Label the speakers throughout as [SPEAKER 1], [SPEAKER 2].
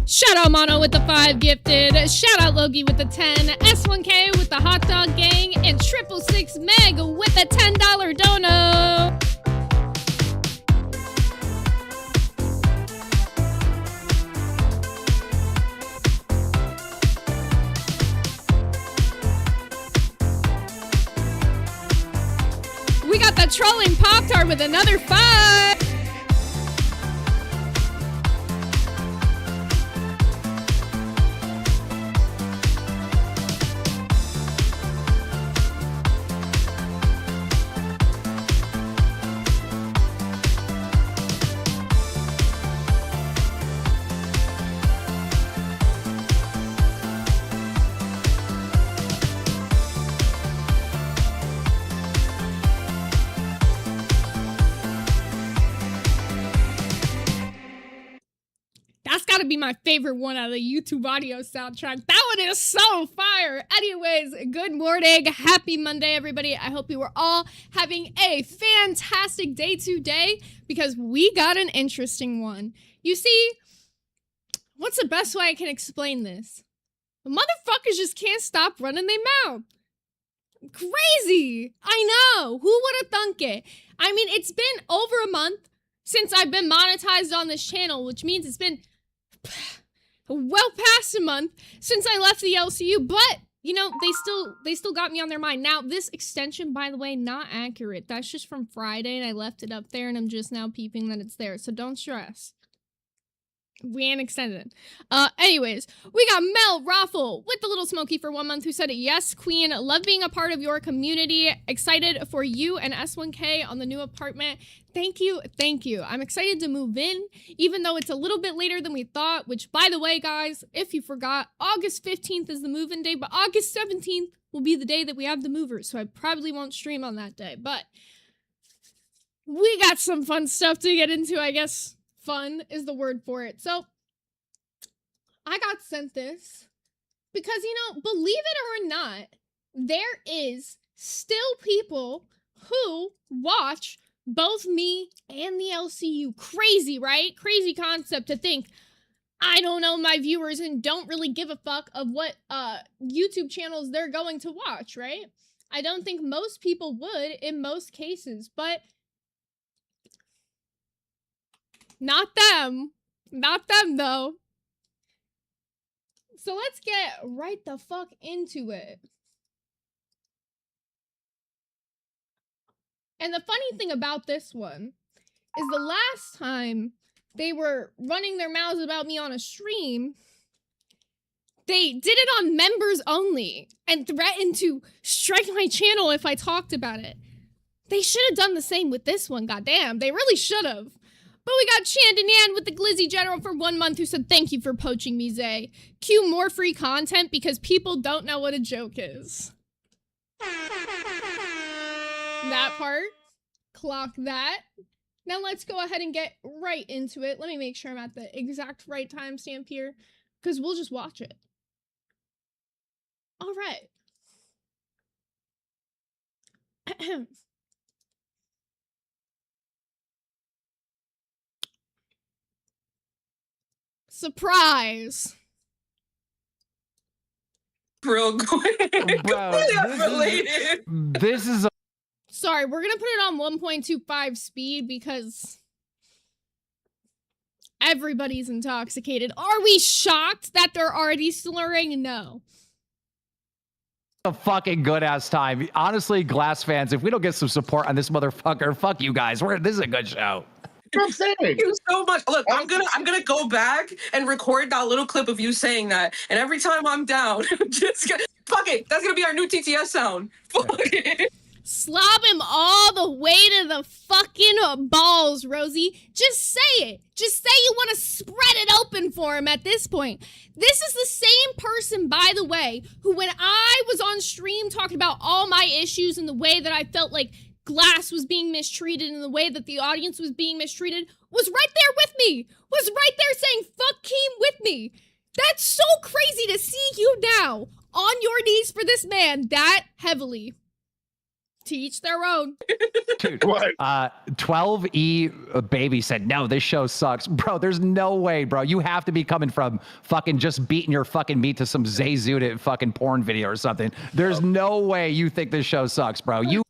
[SPEAKER 1] Shout out Mono with the 5 gifted. Shout out Logie with the 10. S1K with the hot dog gang. And 666 Meg with the $10 dono. We got the trolling Pop-Tart with another 5. That's gotta be my favorite one out of the YouTube audio soundtrack. That one is so fire. Anyways, good morning. Happy Monday, everybody. I hope you are all having a fantastic day today because we got an interesting one. You see, what's the best way I can explain this? The motherfuckers just can't stop running their mouth. Crazy. I know. Who would have thunk it? I mean, it's been over a month since I've been monetized on this channel, which means it's been well past a month since I left the LCU, but you know, they still got me on their mind. Now, this extension, by the way, not accurate. That's just from Friday, and I left it up there, and I'm just now peeping that it's there, so don't stress. We ain't extended. Anyways, we got Mel Raffle with the little smoky for 1 month who said, yes, queen, love being a part of your community. Excited for you and S1K on the new apartment. Thank you, thank you. I'm excited to move in, even though it's a little bit later than we thought, which, by the way, guys, if you forgot, August 15th is the move-in day, but August 17th will be the day that we have the movers, so I probably won't stream on that day, but we got some fun stuff to get into, I guess. Fun is the word for it. So, I got sent this because, you know, believe it or not, there is still people who watch both me and the LCU. Crazy, right? Crazy concept to think I don't know my viewers and don't really give a fuck of what YouTube channels they're going to watch, right? I don't think most people would in most cases, but not them. Not them, though. So let's get right the fuck into it. And the funny thing about this one is the last time they were running their mouths about me on a stream, they did it on members only and threatened to strike my channel if I talked about it. They should have done the same with this one, goddamn. They really should have. But we got Chandinan with the Glizzy General for 1 month who said, thank you for poaching me, Zay. Cue more free content because people don't know what a joke is. That part. Clock that. Now let's go ahead and get right into it. Let me make sure I'm at the exact right timestamp here because we'll just watch it. All right. Surprise!
[SPEAKER 2] Real quick.
[SPEAKER 3] Bro, this is
[SPEAKER 1] Sorry, we're gonna put it on 1.25 speed because everybody's intoxicated. Are we shocked that they're already slurring? No.
[SPEAKER 3] a fucking good ass time. Honestly, Glass fans, if we don't get some support on this motherfucker, fuck you guys. This is a good show.
[SPEAKER 2] Thank you so much. Look, I'm gonna go back and record that little clip of you saying that, and every time I'm down, fuck it. That's gonna be our new TTS sound. Fuck it.
[SPEAKER 1] Slob him all the way to the fucking balls, Rosie. Just say it. Just say you want to spread it open for him at this point. This is the same person, by the way, who when I was on stream talking about all my issues and the way that I felt like Glass was being mistreated and the way that the audience was being mistreated, was right there with me. Was right there saying, fuck Keem with me. That's so crazy to see you now on your knees for this man that heavily. To each their own.
[SPEAKER 3] Dude,
[SPEAKER 4] What?
[SPEAKER 3] 12E baby said, no, this show sucks. Bro, there's no way, bro. You have to be coming from fucking just beating your fucking meat to some Zayzudit fucking porn video or something. There's no way you think this show sucks, bro. You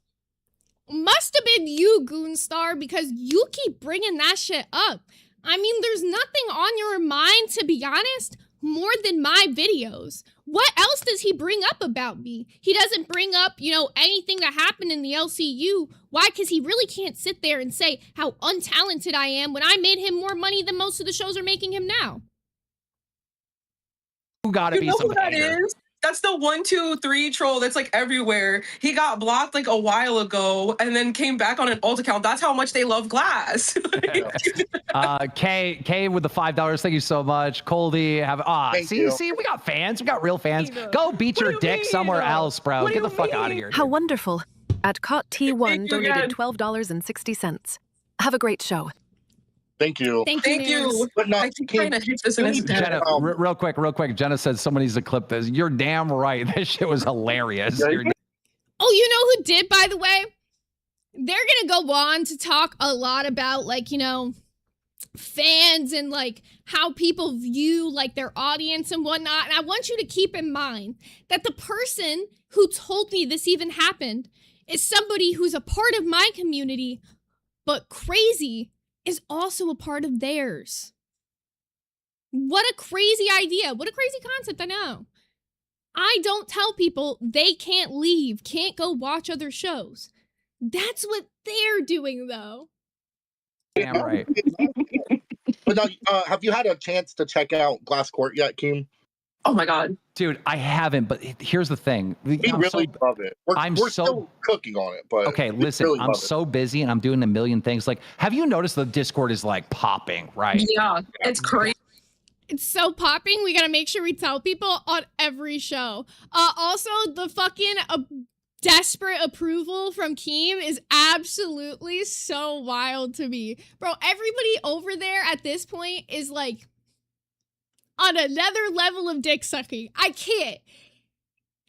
[SPEAKER 1] Must have been you, Goonstar, because you keep bringing that shit up. I mean, there's nothing on your mind, to be honest, more than my videos. What else does he bring up about me? He doesn't bring up, you know, anything that happened in the LCU. Why? Because he really can't sit there and say how untalented I am when I made him more money than most of the shows are making him now.
[SPEAKER 3] gotta
[SPEAKER 2] You
[SPEAKER 3] be
[SPEAKER 2] know
[SPEAKER 3] some
[SPEAKER 2] who that
[SPEAKER 3] hater.
[SPEAKER 2] is? That's the 123 troll that's like everywhere. He got blocked like a while ago and then came back on an alt account. That's how much they love Glass.
[SPEAKER 3] K with the $5. Thank you so much. Coldy,
[SPEAKER 4] Thank you.
[SPEAKER 3] see, we got fans. We got real fans. Go beat your dick somewhere else, bro.
[SPEAKER 2] What do
[SPEAKER 3] Get the
[SPEAKER 2] you
[SPEAKER 3] fuck out of
[SPEAKER 2] mean?
[SPEAKER 3] here.
[SPEAKER 5] How wonderful. At Cot T1
[SPEAKER 2] Thank you
[SPEAKER 5] donated
[SPEAKER 2] again.
[SPEAKER 5] $12.60. Have a great show.
[SPEAKER 4] Thank you.
[SPEAKER 1] Thank
[SPEAKER 2] Thank
[SPEAKER 1] you.
[SPEAKER 2] you.
[SPEAKER 4] But no,
[SPEAKER 2] I keep trying to hit this in his head.
[SPEAKER 3] Jenna, real quick. Jenna said someone needs to clip this. You're damn right. This shit was hilarious.
[SPEAKER 4] Yeah,
[SPEAKER 3] You're-
[SPEAKER 1] Oh, you know who did, by the way? They're gonna go on to talk a lot about, like, you know, fans and, like, how people view, like, their audience and whatnot. And I want you to keep in mind that the person who told me this even happened is somebody who's a part of my community, but crazy is also a part of theirs. What a crazy idea. What a crazy concept, I know. I don't tell people they can't leave, can't go watch other shows. That's what they're doing, though.
[SPEAKER 3] damn right.
[SPEAKER 4] But now, have you had a chance to check out Glass Court yet, Keem?
[SPEAKER 2] Oh my God.
[SPEAKER 3] Dude, I haven't, but here's the thing.
[SPEAKER 4] We really love it. We're
[SPEAKER 3] I'm
[SPEAKER 4] so
[SPEAKER 3] so-
[SPEAKER 4] cooking on it, but
[SPEAKER 3] Okay,
[SPEAKER 4] we
[SPEAKER 3] listen,
[SPEAKER 4] really
[SPEAKER 3] I'm
[SPEAKER 4] love it.
[SPEAKER 3] so busy and I'm doing a million things. Like, have you noticed the Discord is like popping, right?
[SPEAKER 2] Yeah, it's crazy.
[SPEAKER 1] It's so popping. We gotta make sure we tell people on every show. Also, the fucking desperate approval from Keem is absolutely so wild to me. Bro, everybody over there at this point is like on another level of dick sucking. I can't.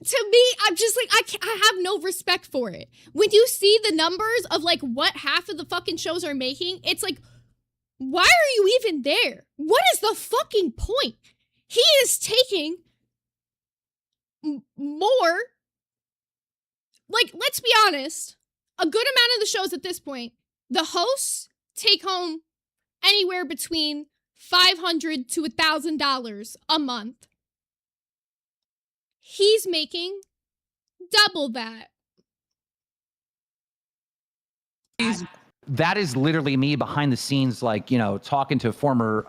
[SPEAKER 1] To me, I'm just like, I have no respect for it. When you see the numbers of like what half of the fucking shows are making, it's like, why are you even there? What is the fucking point? He is taking more. Like, let's be honest, a good amount of the shows at this point, the hosts take home anywhere between $500 to $1,000 a month. He's making double that.
[SPEAKER 3] That is literally me behind the scenes, like, you know, talking to former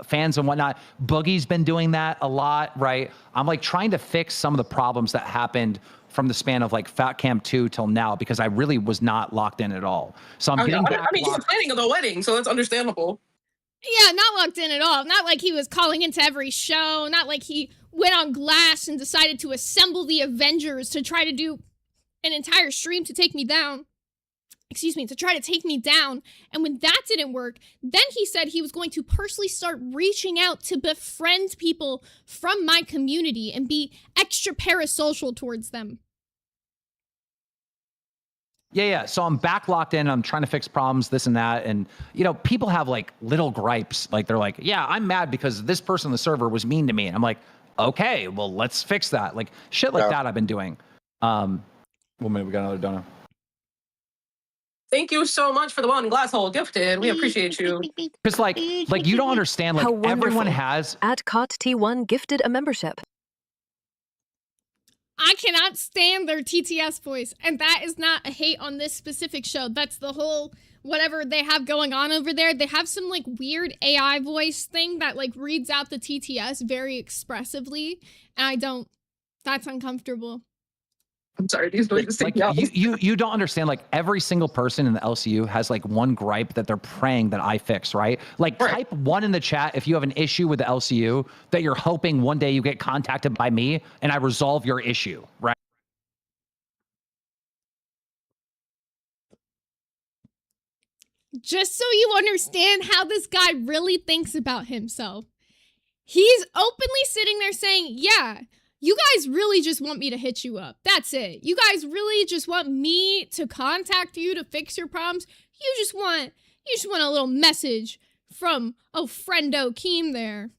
[SPEAKER 3] fans and whatnot. Boogie's been doing that a lot, right? I'm like trying to fix some of the problems that happened from the span of like Fat Camp 2 till now, because I really was not locked in at all. So I'm getting back.
[SPEAKER 2] I mean, he's planning the wedding, so that's understandable.
[SPEAKER 1] Yeah, not locked in at all. Not like he was calling into every show. Not like he went on Glass and decided to assemble the Avengers to try to do an entire stream to take me down. Excuse me, to try to take me down. And when that didn't work, then he said he was going to personally start reaching out to befriend people from my community and be extra parasocial towards them.
[SPEAKER 3] Yeah. So I'm back locked in. I'm trying to fix problems, this and that. And, you know, people have like little gripes. Like they're like, yeah, I'm mad because this person on the server was mean to me. And I'm like, okay, well, let's fix that. Like shit like that I've been doing. 1 minute, we got another donor.
[SPEAKER 2] Thank you so much for the one glass hole gifted. We appreciate you.
[SPEAKER 3] Because like you don't understand, like
[SPEAKER 5] How
[SPEAKER 3] everyone
[SPEAKER 5] wonderful.
[SPEAKER 3] has.
[SPEAKER 5] At Cot T1 gifted a membership.
[SPEAKER 1] I cannot stand their TTS voice, and that is not a hate on this specific show. That's the whole whatever they have going on over there. They have some like weird AI voice thing that like reads out the TTS very expressively, and I don't. That's uncomfortable.
[SPEAKER 2] I'm sorry, these noises take
[SPEAKER 3] Like
[SPEAKER 2] me out.
[SPEAKER 3] you don't understand, like every single person in the LCU has like one gripe that they're praying that I fix, right? Like
[SPEAKER 2] Right.
[SPEAKER 3] type 1 in the chat if you have an issue with the LCU that you're hoping one day you get contacted by me and I resolve your issue, right?
[SPEAKER 1] Just so you understand how this guy really thinks about himself. He's openly sitting there saying, yeah, You guys really just want me to hit you up. That's it. You guys really just want me to contact you to fix your problems. You just want a little message from friendo Keem there.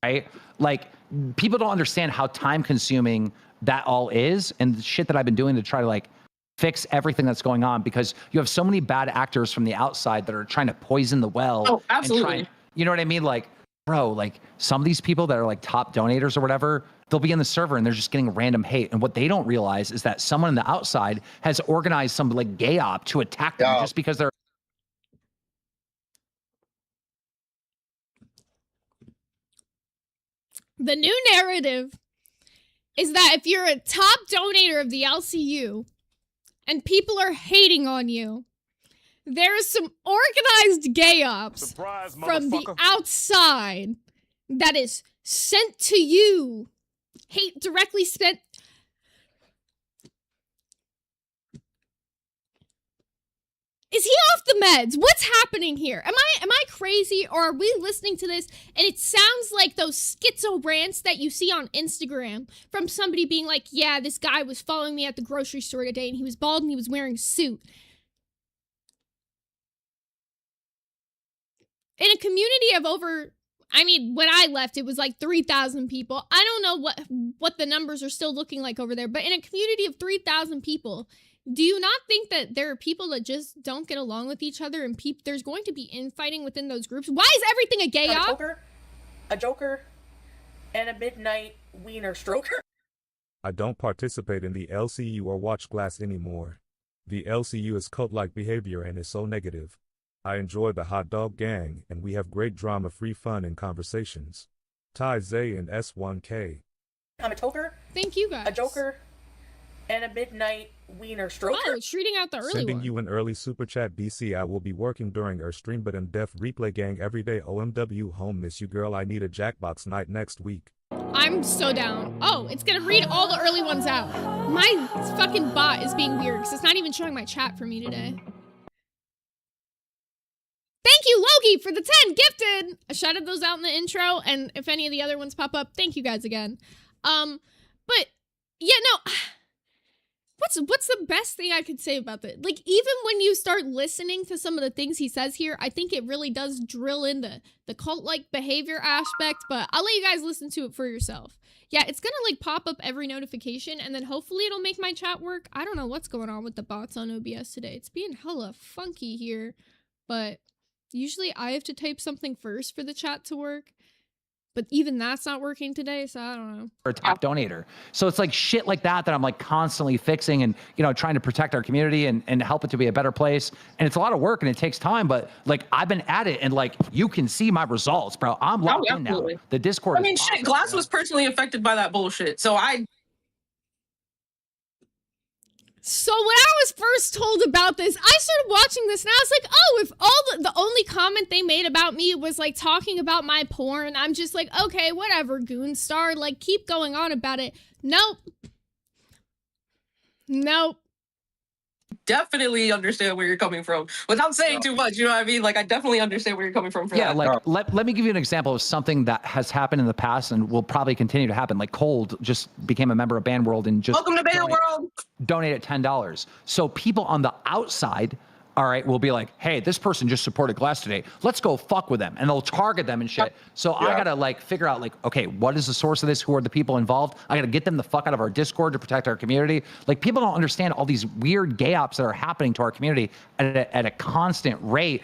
[SPEAKER 3] Right? Like, people don't understand how time consuming that all is, and the shit that I've been doing to try to like fix everything that's going on, because you have so many bad actors from the outside that are trying to poison the well.
[SPEAKER 2] Oh, absolutely.
[SPEAKER 3] You know what I mean? Like, bro, like some of these people that are like top donators or whatever, they'll be in the server and they're just getting random hate. And what they don't realize is that someone on the outside has organized some like gay op to attack them just because they're.
[SPEAKER 1] The new narrative is that if you're a top donator of the LCU and people are hating on you, there is some organized gay ops from the outside that is sent to you. Hate directly sent. Is he off the meds? What's happening here? Am I crazy, or are we listening to this and it sounds like those schizo rants that you see on Instagram from somebody being like, yeah, this guy was following me at the grocery store today and he was bald and he was wearing a suit. In a community of over, I mean, when I left, it was like 3,000 people. I don't know what the numbers are still looking like over there, but in a community of 3,000 people, do you not think that there are people that just don't get along with each other, and there's going to be infighting within those groups? Why is everything a gay op?
[SPEAKER 6] A joker, and a midnight wiener stroker.
[SPEAKER 7] I don't participate in the LCU or watch Glass anymore. The LCU is cult-like behavior and is so negative. I enjoy the hot dog gang, and we have great drama-free fun and conversations. Ty Zay and S1K.
[SPEAKER 6] I'm a toker.
[SPEAKER 1] Thank you guys.
[SPEAKER 6] A joker, and a midnight wiener stroker.
[SPEAKER 1] Oh, it's treating out the early
[SPEAKER 7] Sending
[SPEAKER 1] one.
[SPEAKER 7] you an early super chat, BC. I will be working during our stream, but in def replay gang every day. OMW, home miss you, girl. I need a Jackbox night next week.
[SPEAKER 1] I'm so down. Oh, it's gonna read all the early ones out. My fucking bot is being weird because it's not even showing my chat for me today. Thank you, Loki, for the 10 gifted. I shouted those out in the intro, and if any of the other ones pop up, thank you guys again. But yeah, no. What's the best thing I could say about that? Like, even when you start listening to some of the things he says here, I think it really does drill into the cult-like behavior aspect, but I'll let you guys listen to it for yourself. Yeah, it's gonna like pop up every notification, and then hopefully it'll make my chat work. I don't know what's going on with the bots on OBS today. It's being hella funky here, but usually I have to type something first for the chat to work. But even that's not working today, so I don't know.
[SPEAKER 3] Or a top donator. So it's like shit like that I'm like constantly fixing and, you know, trying to protect our community and help it to be a better place. And it's a lot of work and it takes time, but like I've been at it and like you can see my results, bro. I'm locked in now. The Discord.
[SPEAKER 2] I mean, shit, Glass was personally affected by that bullshit. So
[SPEAKER 1] So when I was first told about this, I started watching this and I was like, oh, if all the only comment they made about me was like talking about my porn, I'm just like, okay, whatever, Goonstar, like keep going on about it. Nope.
[SPEAKER 2] definitely understand where you're coming from without saying too much. You know what I mean? Like, I definitely understand where you're coming from for that.
[SPEAKER 3] Like, let me give you an example of something that has happened in the past and will probably continue to happen. Like, Cold just became a member of Band World and just
[SPEAKER 2] welcome to Band World.
[SPEAKER 3] Donated $10. So people on the outside, all right, will be like, hey, this person just supported Glass today. Let's go fuck with them. And they'll target them and shit. So I got to like figure out like, okay, what is the source of this? Who are the people involved? I got to get them the fuck out of our Discord to protect our community. Like, people don't understand all these weird gay ops that are happening to our community at a constant rate.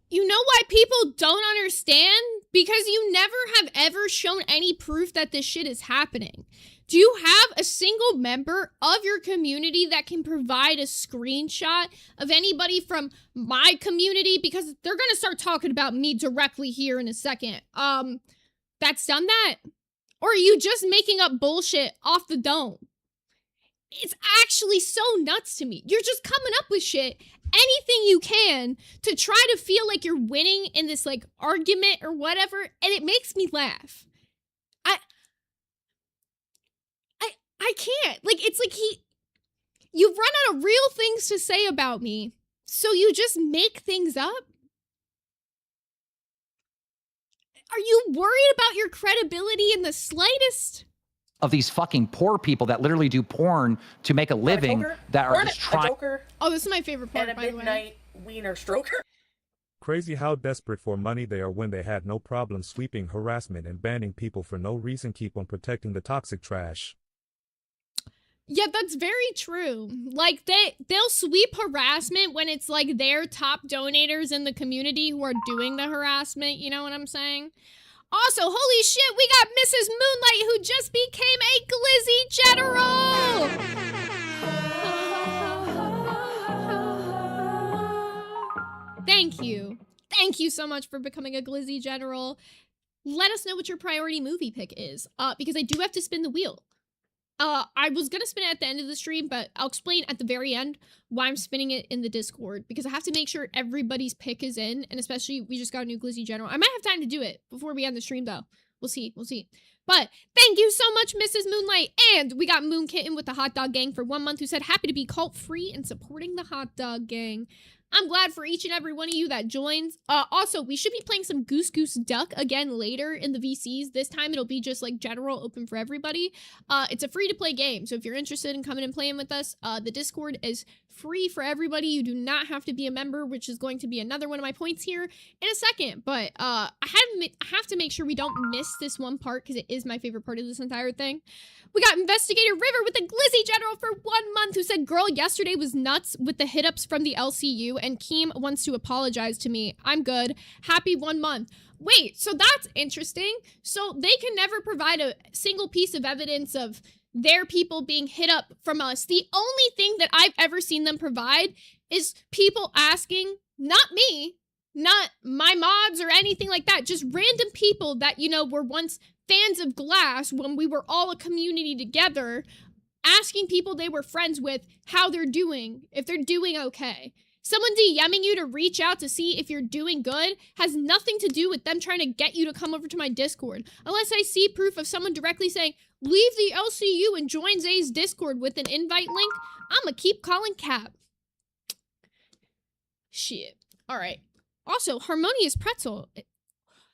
[SPEAKER 1] You know why people don't understand? Because you never have ever shown any proof that this shit is happening. Do you have a single member of your community that can provide a screenshot of anybody from my community? Because they're going to start talking about me directly here in a second. That's done that? Or are you just making up bullshit off the dome? It's actually so nuts to me. You're just coming up with shit, anything you can, to try to feel like you're winning in this like argument or whatever, and it makes me laugh. I can't. Like, it's like you've run out of real things to say about me, so you just make things up? Are you worried about your credibility in the slightest?
[SPEAKER 3] Of these fucking poor people that literally do porn to make a living that are just trying.
[SPEAKER 1] Oh, this is my favorite part,
[SPEAKER 6] and a
[SPEAKER 1] by the way.
[SPEAKER 6] midnight wiener stroker.
[SPEAKER 7] Crazy how desperate for money they are when they had no problem sweeping harassment and banning people for no reason. Keep on protecting the toxic trash.
[SPEAKER 1] Yeah, that's very true. Like, they'll sweep harassment when it's like their top donators in the community who are doing the harassment, you know what I'm saying? Also, holy shit, we got Mrs. Moonlight who just became a Glizzy General! Thank you. Thank you so much for becoming a Glizzy General. Let us know what your priority movie pick is, because I do have to spin the wheel. I was gonna spin it at the end of the stream, but I'll explain at the very end why I'm spinning it in the Discord, because I have to make sure everybody's pick is in, and especially we just got a new Glizzy General. I might have time to do it before we end the stream, though. We'll see, we'll see. But thank you so much, Mrs. Moonlight, and we got Moon Kitten with the Hot Dog Gang for 1 month, who said, happy to be cult-free and supporting the Hot Dog Gang. I'm glad for each and every one of you that joins. Also, we should be playing some Goose Goose Duck again later in the VCs. This time it'll be just like general, open for everybody. It's a free-to-play game, so if you're interested in coming and playing with us, the Discord is free for everybody. You do not have to be a member, which is going to be another one of my points here in a second. But I have to make sure we don't miss this one part, because it is my favorite part of this entire thing. We got Investigator River with the Glizzy General for 1 month, who said, girl, yesterday was nuts with the hit-ups from the LCU, and Keem wants to apologize to me. I'm good. Happy 1 month. Wait, so that's interesting. So they can never provide a single piece of evidence of their people being hit up from us. The only thing that I've ever seen them provide is people asking, not me, not my mods or anything like that, just random people that, you know, were once fans of Glass when we were all a community together, asking people they were friends with how they're doing, if they're doing okay. Someone DMing you to reach out to see if you're doing good has nothing to do with them trying to get you to come over to my Discord. Unless I see proof of someone directly saying, leave the LCU and join Zay's Discord with an invite link, I'ma keep calling cap. Shit. Alright. Also, Harmonious Pretzel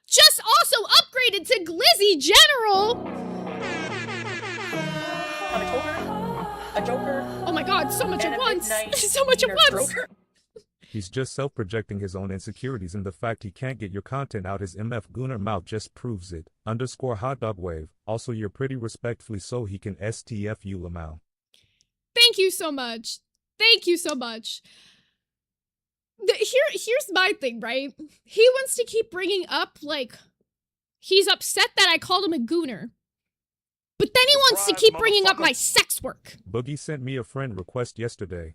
[SPEAKER 1] just also upgraded to Glizzy General!
[SPEAKER 6] A Joker.
[SPEAKER 1] Oh my god, so much
[SPEAKER 6] and
[SPEAKER 1] at
[SPEAKER 6] a
[SPEAKER 1] once!
[SPEAKER 6] midnight
[SPEAKER 1] So much at
[SPEAKER 6] wiener
[SPEAKER 1] once!
[SPEAKER 6] stroker.
[SPEAKER 7] He's just self-projecting his own insecurities, and the fact he can't get your content out his MF Gooner mouth just proves it. _ hot dog wave. Also, you're pretty respectfully so he can STF you, Lamau.
[SPEAKER 1] Thank you so much. Thank you so much. Here's my thing, right? He wants to keep bringing up, like, he's upset that I called him a gooner. But then he wants to keep bringing up my sex work.
[SPEAKER 7] Boogie sent me a friend request yesterday.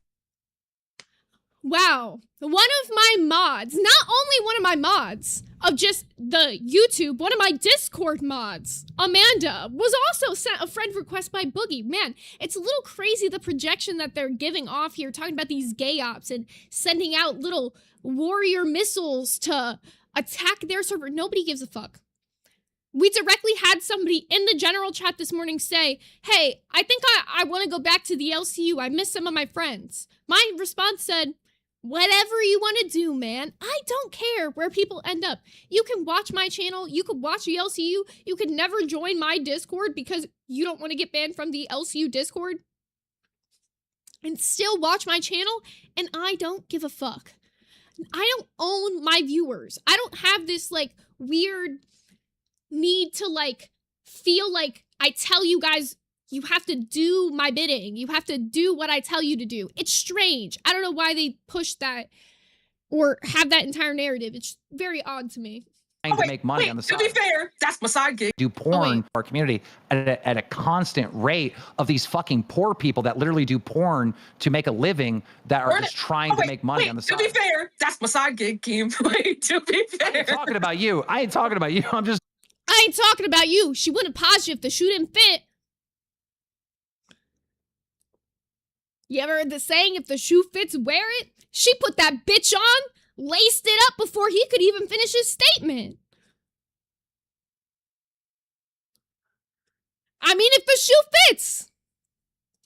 [SPEAKER 1] Wow. One of my mods, not only one of my mods of just the YouTube, one of my Discord mods, Amanda, was also sent a friend request by Boogie. Man, it's a little crazy the projection that they're giving off here, talking about these gay ops and sending out little warrior missiles to attack their server. Nobody gives a fuck. We directly had somebody in the general chat this morning say, hey, I think I want to go back to the LCU. I miss some of my friends. My response said, whatever you want to do, man. I don't care where people end up. You can watch my channel. You could watch the LCU. You could never join my Discord because you don't want to get banned from the LCU Discord. And still watch my channel. And I don't give a fuck. I don't own my viewers. I don't have this, like, weird need to, like, feel like I tell you guys you have to do my bidding. You have to do what I tell you to do. It's strange. I don't know why they push that or have that entire narrative. It's very odd to me.
[SPEAKER 3] To make money on the side.
[SPEAKER 2] To be fair, that's my side gig.
[SPEAKER 3] Do porn for our community at a constant rate of these fucking poor people that literally do porn to make a living that are just trying to make money on the side.
[SPEAKER 2] To be fair, that's my side gig, Keem. Wait, to be fair.
[SPEAKER 3] I ain't talking about you. I ain't talking about you.
[SPEAKER 1] I ain't talking about you. She wouldn't pause you if the shoe didn't fit. You ever heard the saying, if the shoe fits, wear it? She put that bitch on, laced it up before he could even finish his statement. I mean, if the shoe fits.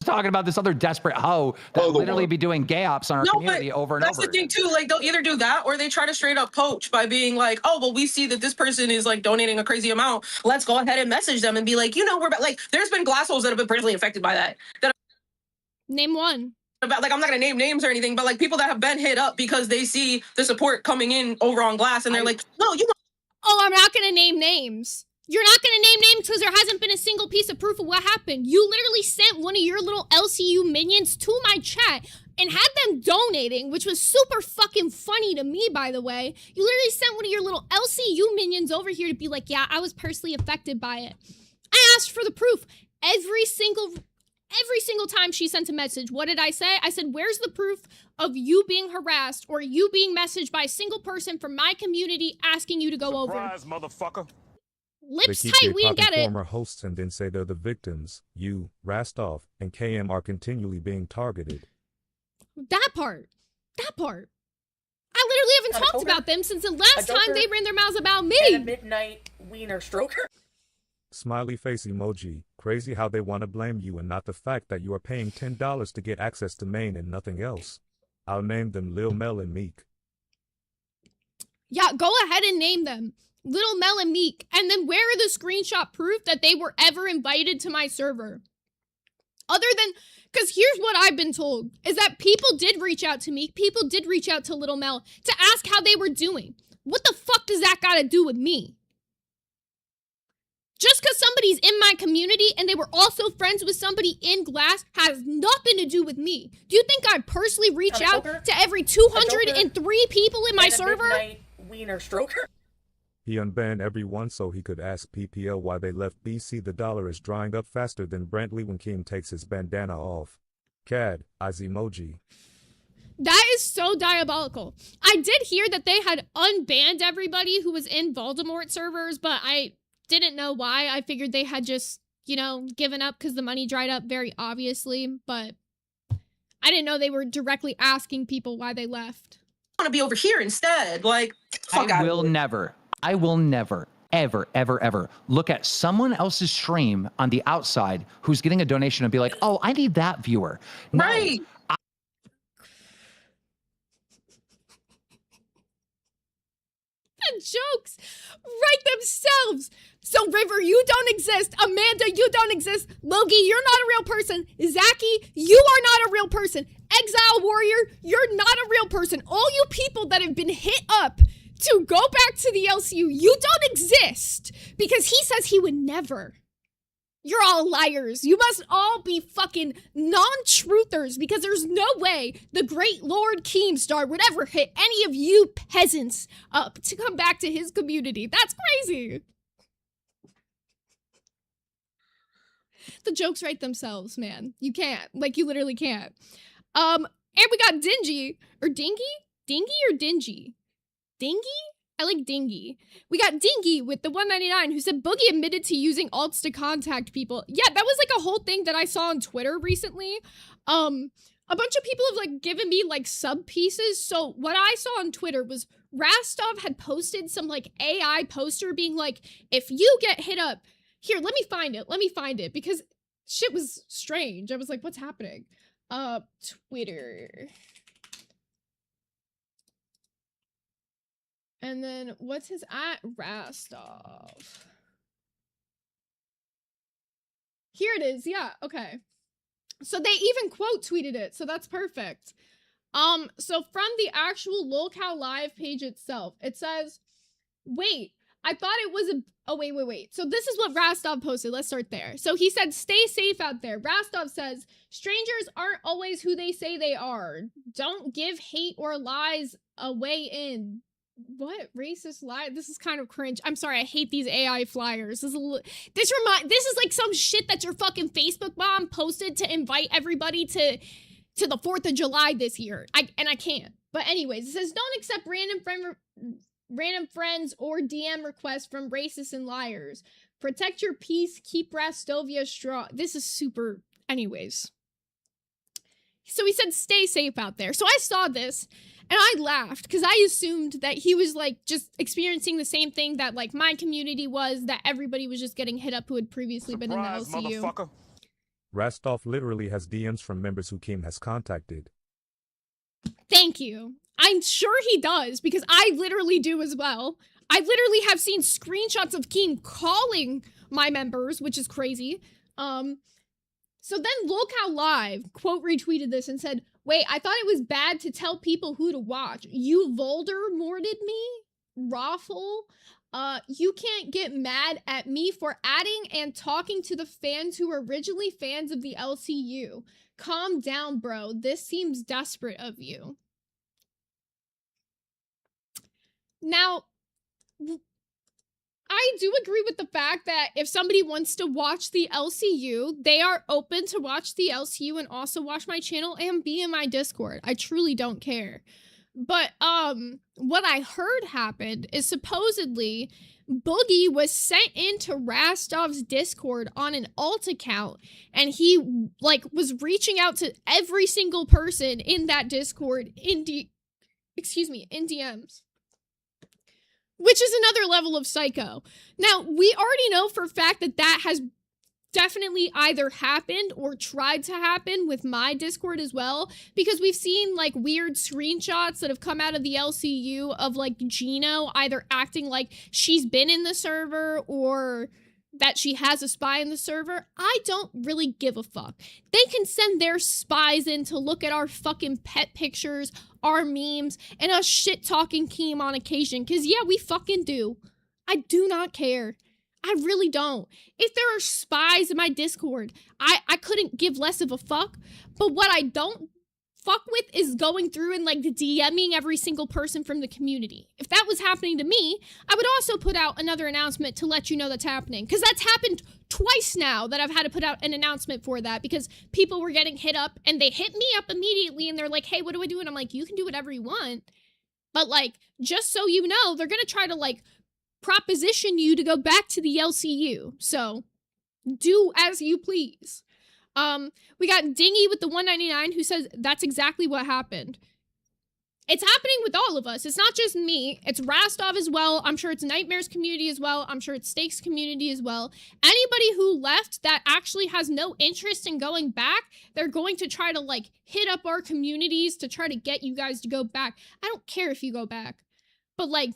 [SPEAKER 3] talking about this other desperate hoe that literally be doing gay ops on our community over and over.
[SPEAKER 2] That's the thing too. Like they'll either do that or they try to straight up poach by being like, "Oh, well, we see that this person is like donating a crazy amount. Let's go ahead and message them and be like, you know, we're like." There's been glass holes that have been personally affected by that.
[SPEAKER 1] Name one.
[SPEAKER 2] About like I'm not gonna name names or anything, but like people that have been hit up because they see the support coming in over on glass and they're like, "No, you."
[SPEAKER 1] Oh, I'm not gonna name names. You're not gonna name names because there hasn't been a single piece of proof of what happened. You literally sent one of your little LCU minions to my chat and had them donating, which was super fucking funny to me, by the way. You literally sent one of your little LCU minions over here to be like, yeah, I was personally affected by it. I asked for the proof every single time she sent a message. What did I say? I said, where's the proof of you being harassed or you being messaged by a single person from my community asking you to go
[SPEAKER 8] Surprise,
[SPEAKER 1] over?
[SPEAKER 8] Motherfucker.
[SPEAKER 1] Lips tight, we didn't get it.
[SPEAKER 7] Former hosts and then say they're the victims. You, Rastov, and KM are continually being targeted.
[SPEAKER 1] That part. I literally haven't talked about them since the last time they ran their mouths about me.
[SPEAKER 6] And a midnight wiener stroker.
[SPEAKER 7] Smiley face emoji. Crazy how they want to blame you and not the fact that you are paying $10 to get access to main and nothing else. I'll name them Lil Mel and Meek.
[SPEAKER 1] Yeah, go ahead and name them. Little Mel and Meek. And then where are the screenshot proof that they were ever invited to my server? Other than, because here's what I've been told, is that people did reach out to Meek. People did reach out to Little Mel to ask how they were doing. What the fuck does that gotta do with me? Just because somebody's in my community and they were also friends with somebody in Glass has nothing to do with me. Do you think I personally reach out to every 203 people in my server?
[SPEAKER 6] Midnight wiener stroker.
[SPEAKER 7] He unbanned everyone so he could ask PPL why they left BC. The dollar is drying up faster than Brantley when Kim takes his bandana off. Cad, eyes emoji.
[SPEAKER 1] That is so diabolical. I did hear that they had unbanned everybody who was in Voldemort servers, but I didn't know why. I figured they had just, you know, given up because the money dried up very obviously, but I didn't know they were directly asking people why they left.
[SPEAKER 2] I want to be over here instead. Like, fuck
[SPEAKER 3] I will never, ever, ever, ever look at someone else's stream on the outside who's getting a donation and be like, oh, I need that viewer. No,
[SPEAKER 2] right.
[SPEAKER 1] The jokes write themselves. So River, you don't exist. Amanda, you don't exist. Logie, you're not a real person. Zaki, you are not a real person. Exile Warrior, you're not a real person. All you people that have been hit up to go back to the LCU, you don't exist. Because he says he would never. You're all liars. You must all be fucking non-truthers because there's no way the great Lord Keemstar would ever hit any of you peasants up to come back to his community. That's crazy. The jokes write themselves, man. You can't. Like, you literally can't. And we got Dingy. Or Dingy? Dingy or Dingy? Dingy? I like Dingy. We got Dingy with the 199 who said Boogie admitted to using alts to contact people. Yeah, that was like a whole thing that I saw on Twitter recently. A bunch of people have like given me like sub pieces. So what I saw on Twitter was Rastov had posted some like AI poster being like, if you get hit up, here, let me find it because shit was strange. I was like, what's happening? Twitter. And then, what's his at? Rastov. Here it is, yeah, okay. So they even quote tweeted it, so that's perfect. So from the actual LolCow Live page itself, it says, wait, I thought it was a, oh, wait. So this is what Rastov posted, let's start there. So he said, stay safe out there. Rastov says, strangers aren't always who they say they are. Don't give hate or lies a way in. What racist lie? This is kind of cringe. I'm sorry, I hate these AI flyers. This is like some shit that your fucking Facebook mom posted to invite everybody to the 4th of July this year. I can't. But anyways, it says don't accept random friends or DM requests from racists and liars. Protect your peace, keep Rastovia strong. This is super anyways. So he said stay safe out there. So I saw this and I laughed because I assumed that he was like just experiencing the same thing that like my community was, that everybody was just getting hit up who had previously been in the LCU.
[SPEAKER 7] Rastov literally has DMs from members who Kim has contacted.
[SPEAKER 1] Thank you. I'm sure he does, because I literally do as well. I literally have seen screenshots of Keem calling my members, which is crazy. So then Lol Cow Live quote retweeted this and said, wait, I thought it was bad to tell people who to watch. You Voldemorted me? Raffle? You can't get mad at me for adding and talking to the fans who were originally fans of the LCU. Calm down, bro. This seems desperate of you. Now, I do agree with the fact that if somebody wants to watch the LCU, they are open to watch the LCU and also watch my channel and be in my Discord. I truly don't care. But, what I heard happened is supposedly Boogie was sent into Rastov's Discord on an alt account, and he, like, was reaching out to every single person in that Discord in DMs. Which is another level of psycho. Now, we already know for a fact that that has definitely either happened or tried to happen with my Discord as well, because we've seen like weird screenshots that have come out of the LCU of like Gino either acting like she's been in the server or that she has a spy in the server. I don't really give a fuck. They can send their spies in to look at our fucking pet pictures, our memes, and us shit-talking Keem on occasion, because yeah, we fucking do. I do not care. I really don't. If there are spies in my Discord, I couldn't give less of a fuck, but what I don't fuck with is going through and like DMing every single person from the community. If that was happening to me, I would also put out another announcement to let you know that's happening, because that's happened twice now that I've had to put out an announcement for that, because people were getting hit up and they hit me up immediately and they're like, hey, what do I do? And I'm like, you can do whatever you want, but like, just so you know, they're gonna try to like proposition you to go back to the LCU, so do as you please. We got Dingy with the 199 who says that's exactly what happened. It's happening with all of us. It's not just me. It's Rastov as well. I'm sure it's Nightmares community as well. I'm sure it's Stakes community as well. Anybody who left that actually has no interest in going back, they're going to try to like hit up our communities to try to get you guys to go back. I don't care if you go back, but like,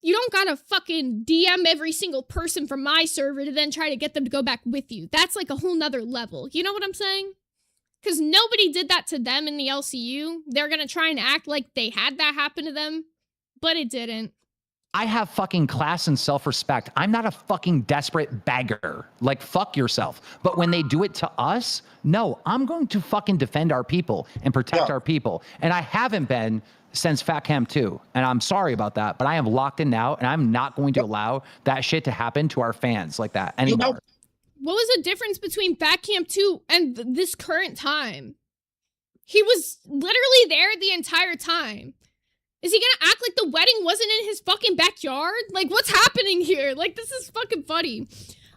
[SPEAKER 1] you don't gotta fucking DM every single person from my server to then try to get them to go back with you. That's like a whole nother level. You know what I'm saying? Because nobody did that to them in the LCU. They're gonna try and act like they had that happen to them, but it didn't.
[SPEAKER 3] I have fucking class and self-respect. I'm not a fucking desperate beggar. Like, fuck yourself. But when they do it to us, no, I'm going to fucking defend our people and protect our people. And I haven't been since Fat Camp 2. And I'm sorry about that, but I am locked in now, and I'm not going to allow that shit to happen to our fans like that anymore.
[SPEAKER 1] What was the difference between Fat Camp 2 and this current time? He was literally there the entire time. Is he gonna act like the wedding wasn't in his fucking backyard? Like, what's happening here? Like, this is fucking funny.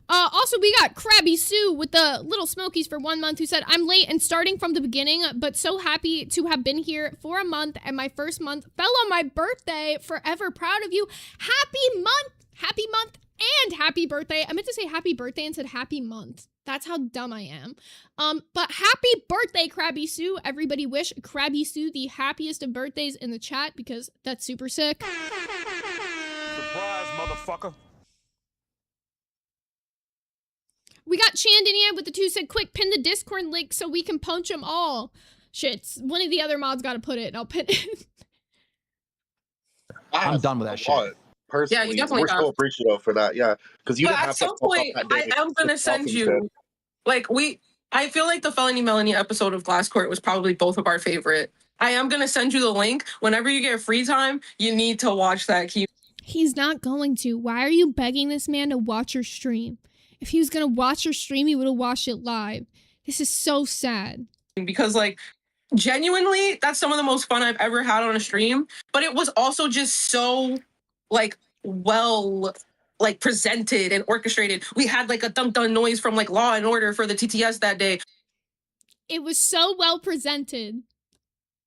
[SPEAKER 1] Also, we got Krabby Sue with the Little Smokies for 1 month who said, I'm late and starting from the beginning, but so happy to have been here for a month, and my first month fell on my birthday. Forever proud of you. Happy month, and happy birthday. I meant to say happy birthday and said happy month. That's how dumb I am. But happy birthday, Krabby Sue. Everybody wish Krabby Sue the happiest of birthdays in the chat, because that's super sick.
[SPEAKER 8] Surprise, motherfucker.
[SPEAKER 1] We got Chandania with the 2 said, quick, pin the Discord link so we can punch them all. Shit, one of the other mods got to put it, and I'll pin it.
[SPEAKER 3] I'm done with that shit.
[SPEAKER 4] Personally,
[SPEAKER 2] Yeah, you definitely
[SPEAKER 4] we're so appreciative for that. Yeah, because you
[SPEAKER 2] But
[SPEAKER 4] didn't
[SPEAKER 2] at
[SPEAKER 4] have
[SPEAKER 2] some
[SPEAKER 4] to fuck up
[SPEAKER 2] point,
[SPEAKER 4] that day.
[SPEAKER 2] I am gonna
[SPEAKER 4] Just
[SPEAKER 2] send
[SPEAKER 4] talking
[SPEAKER 2] you. Like I feel like the Felony Melanie episode of Glass Court was probably both of our favorite. I am gonna send you the link. Whenever you get free time, you need to watch that.
[SPEAKER 1] He's not going to. Why are you begging this man to watch your stream? If he was gonna watch your stream, he would have watched it live. This is so sad.
[SPEAKER 2] Because like, genuinely, that's some of the most fun I've ever had on a stream. But it was also just so like well like presented and orchestrated. We had like a dun dun noise from like Law and Order for the TTS that day.
[SPEAKER 1] It was so well presented.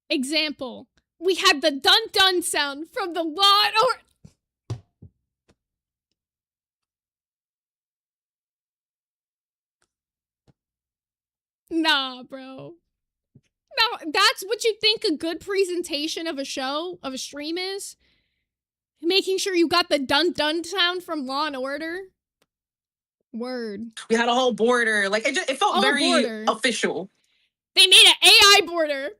[SPEAKER 1] Example, we had the dun dun sound from the Law and Order. Nah, bro. No, that's what you think a good presentation of a show, of a stream is? Making sure you got the dun-dun sound from Law and Order? Word.
[SPEAKER 2] We had a whole border. Like, it felt
[SPEAKER 1] Oh,
[SPEAKER 2] very
[SPEAKER 1] border.
[SPEAKER 2] official.
[SPEAKER 1] They made an AI border.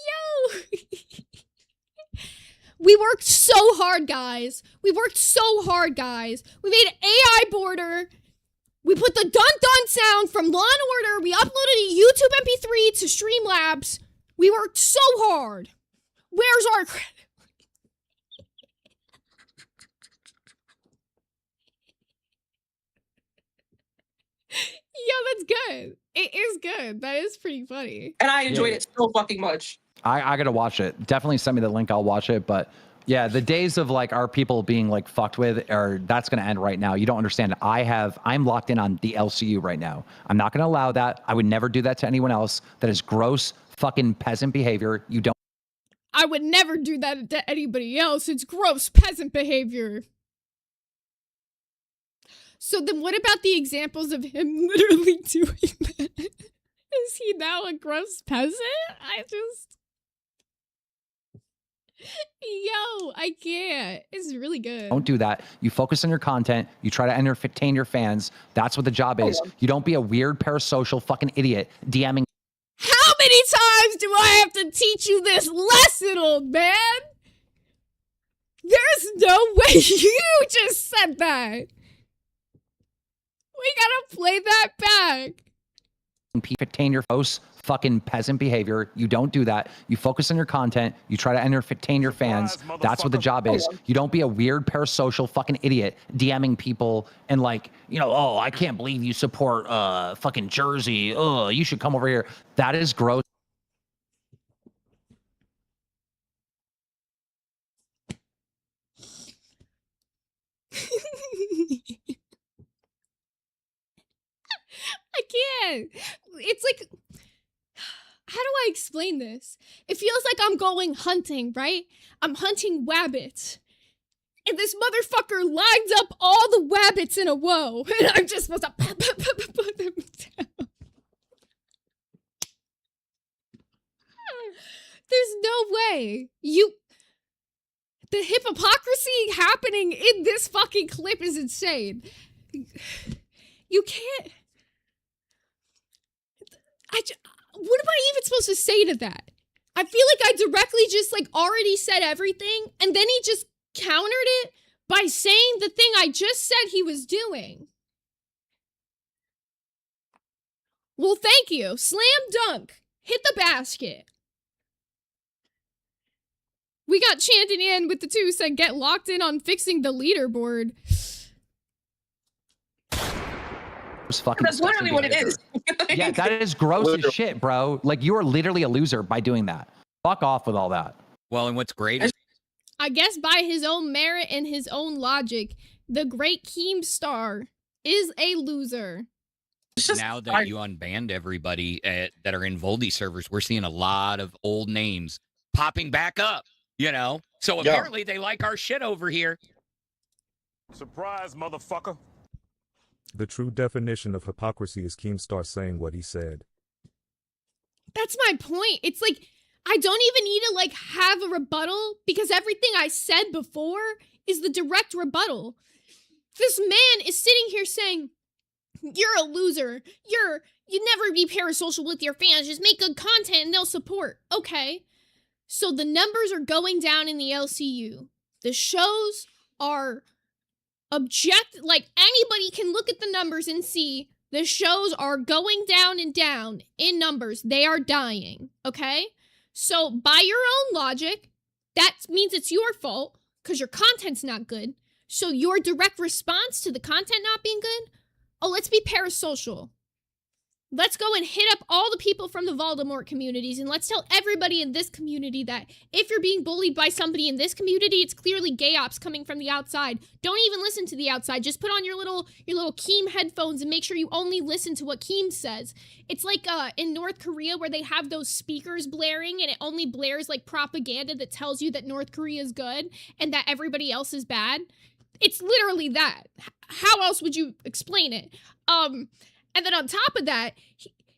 [SPEAKER 1] Yo! We worked so hard, guys. We worked so hard, guys. We made an AI border. We put the dun-dun sound from Law and Order. We uploaded a YouTube MP3 to Streamlabs. We worked so hard. Where's our credit? Yo, that's good. It is good. That is pretty funny.
[SPEAKER 2] And I enjoyed it so fucking much.
[SPEAKER 3] I gotta watch it. Definitely send me the link. I'll watch it. But yeah, the days of like our people being like fucked with, or that's gonna end right now. You don't understand. I'm locked in on the LCU right now. I'm not gonna allow that. I would never do that to anyone else. That is gross fucking peasant behavior. You don't.
[SPEAKER 1] I would never do that to anybody else. It's gross peasant behavior. So then what about the examples of him literally doing that? Is he now a gross peasant? Yo, I can't. It's really good.
[SPEAKER 3] Don't do that. You focus on your content. You try to entertain your fans. That's what the job is. You don't be a weird parasocial fucking idiot DMing.
[SPEAKER 1] How many times do I have to teach you this lesson, old man? There's no way you just said that. We gotta play that back.
[SPEAKER 3] Entertain your gross fucking peasant behavior. You don't do that. You focus on your content. You try to entertain your fans. That's what the job is. You don't be a weird parasocial fucking idiot DMing people and like, you know, oh, I can't believe you support fucking Jersey. Oh, you should come over here. That is gross.
[SPEAKER 1] I can't. It's like, how do I explain this? It feels like I'm going hunting, right? I'm hunting wabbits. And this motherfucker lines up all the wabbits in a row. And I'm just supposed to put them down. There's no way. The hypocrisy happening in this fucking clip is insane. You can't. What am I even supposed to say to that? I feel like I directly just like already said everything, and then he just countered it by saying the thing I just said he was doing. Well, thank you. Slam dunk. Hit the basket. We got chanted in with the two said get locked in on fixing the leaderboard.
[SPEAKER 3] Fucking
[SPEAKER 2] That's literally what it is.
[SPEAKER 3] Yeah, that is gross as shit, bro. Like, you are literally a loser by doing that. Fuck off with all that.
[SPEAKER 8] Well, and what's great is
[SPEAKER 1] I guess by his own merit and his own logic, the great Keemstar is a loser.
[SPEAKER 8] now that you unbanned everybody that are in Voldy servers, we're seeing a lot of old names popping back up, you know? So apparently they like our shit over here.
[SPEAKER 9] Surprise, motherfucker.
[SPEAKER 7] The true definition of hypocrisy is Keemstar saying what he said.
[SPEAKER 1] That's my point. It's like, I don't even need to like have a rebuttal because everything I said before is the direct rebuttal. This man is sitting here saying, you're a loser. You never be parasocial with your fans. Just make good content and they'll support. Okay. So the numbers are going down in the LCU. The shows are like anybody can look at the numbers and see the shows are going down and down in numbers. They are dying. Okay. So by your own logic, that means it's your fault because your content's not good. So your direct response to the content not being good, oh, let's be parasocial. Let's go and hit up all the people from the Voldemort communities and let's tell everybody in this community that if you're being bullied by somebody in this community, it's clearly gay ops coming from the outside. Don't even listen to the outside. Just put on your little Keem headphones and make sure you only listen to what Keem says. It's like in North Korea where they have those speakers blaring and it only blares like propaganda that tells you that North Korea is good and that everybody else is bad. It's literally that. How else would you explain it? And then on top of that,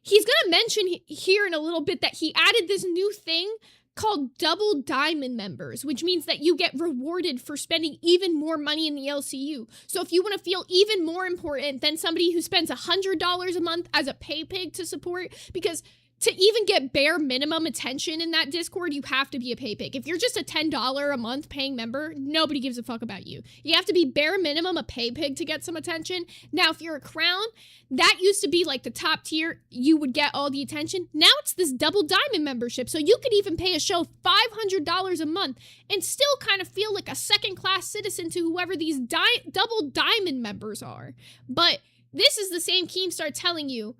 [SPEAKER 1] he's gonna mention here in a little bit that he added this new thing called double diamond members, which means that you get rewarded for spending even more money in the LCU. So if you want to feel even more important than somebody who spends $100 a month as a pay pig to support, because to even get bare minimum attention in that Discord, you have to be a pay pig. If you're just a $10 a month paying member, nobody gives a fuck about you. You have to be bare minimum a pay pig to get some attention. Now, if you're a crown, that used to be like the top tier, you would get all the attention. Now it's this double diamond membership. So you could even pay a show $500 a month and still kind of feel like a second class citizen to whoever these double diamond members are. But this is the same Keemstar telling you,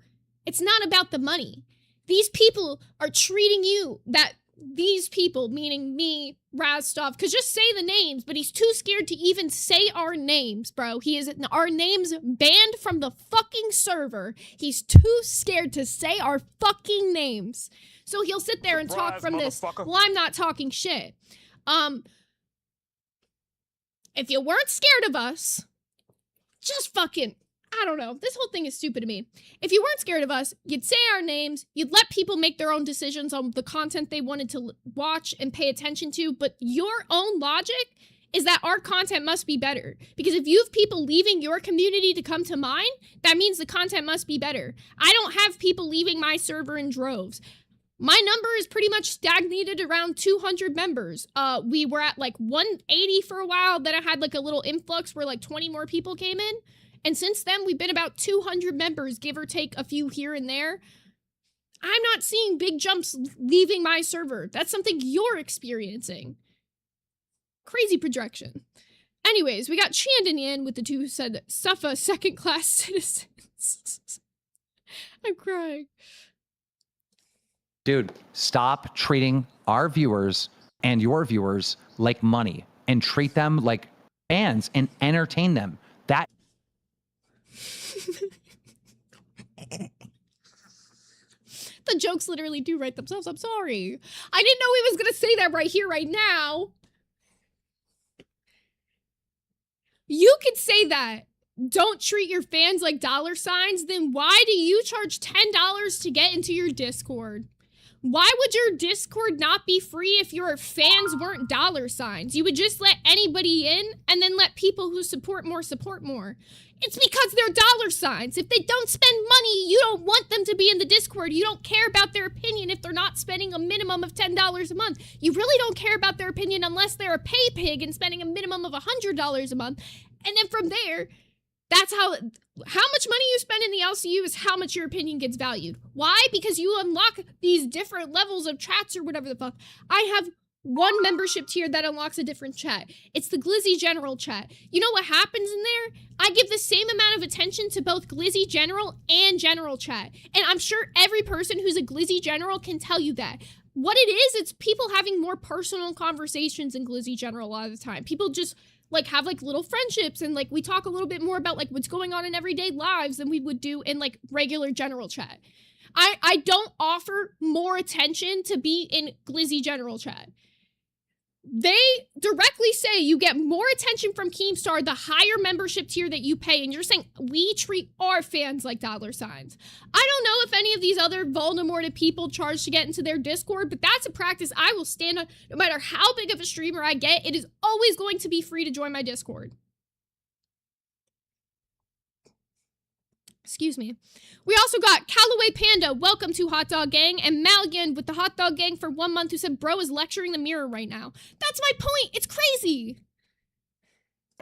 [SPEAKER 1] it's not about the money. These people are treating you these people, meaning me, Razstov, because just say the names, but he's too scared to even say our names, bro. Our names banned from the fucking server. He's too scared to say our fucking names. So he'll sit there and talk from this, well, I'm not talking shit. If you weren't scared of us, just fucking... I don't know. This whole thing is stupid to me. If you weren't scared of us, you'd say our names, you'd let people make their own decisions on the content they wanted to watch and pay attention to, but your own logic is that our content must be better. Because if you have people leaving your community to come to mine, that means the content must be better. I don't have people leaving my server in droves. My number is pretty much stagnated around 200 members. We were at like 180 for a while, then I had like a little influx where like 20 more people came in. And since then, we've been about 200 members, give or take a few here and there. I'm not seeing big jumps leaving my server. That's something you're experiencing. Crazy projection. Anyways, we got Chandon in with the two who said, suffer second-class citizens. I'm crying.
[SPEAKER 3] Dude, stop treating our viewers and your viewers like money and treat them like fans and entertain them. That
[SPEAKER 1] the jokes literally do write themselves. I'm sorry. I didn't know he was going to say that right here, right now. You could say that. Don't treat your fans like dollar signs. Then why do you charge $10 to get into your Discord? Why would your Discord not be free if your fans weren't dollar signs? You would just let anybody in and then let people who support more support more. It's because they're dollar signs. If they don't spend money, you don't want them to be in the Discord. You don't care about their opinion if they're not spending a minimum of $10 a month. You really don't care about their opinion unless they're a pay pig and spending a minimum of $100 a month. And then from there, that's how much money you spend in the LCU is how much your opinion gets valued. Why? Because you unlock these different levels of chats or whatever the fuck. I have one membership tier that unlocks a different chat. It's the Glizzy General chat. You know what happens in there? I give the same amount of attention to both Glizzy General and General chat. And I'm sure every person who's a Glizzy General can tell you that. What it is, it's people having more personal conversations in Glizzy General a lot of the time. People just like have like little friendships and like we talk a little bit more about like what's going on in everyday lives than we would do in like regular General chat. I don't offer more attention to be in Glizzy General chat. They directly say you get more attention from Keemstar the higher membership tier that you pay, and you're saying we treat our fans like dollar signs. I don't know if any of these other Voldemorted people charge to get into their Discord, but that's a practice I will stand on. No matter how big of a streamer I get, it is always going to be free to join my Discord. Excuse me. We also got Callaway Panda, welcome to Hot Dog Gang, and Maligan with the Hot Dog Gang for 1 month who said, bro is lecturing the mirror right now. That's my point. It's crazy.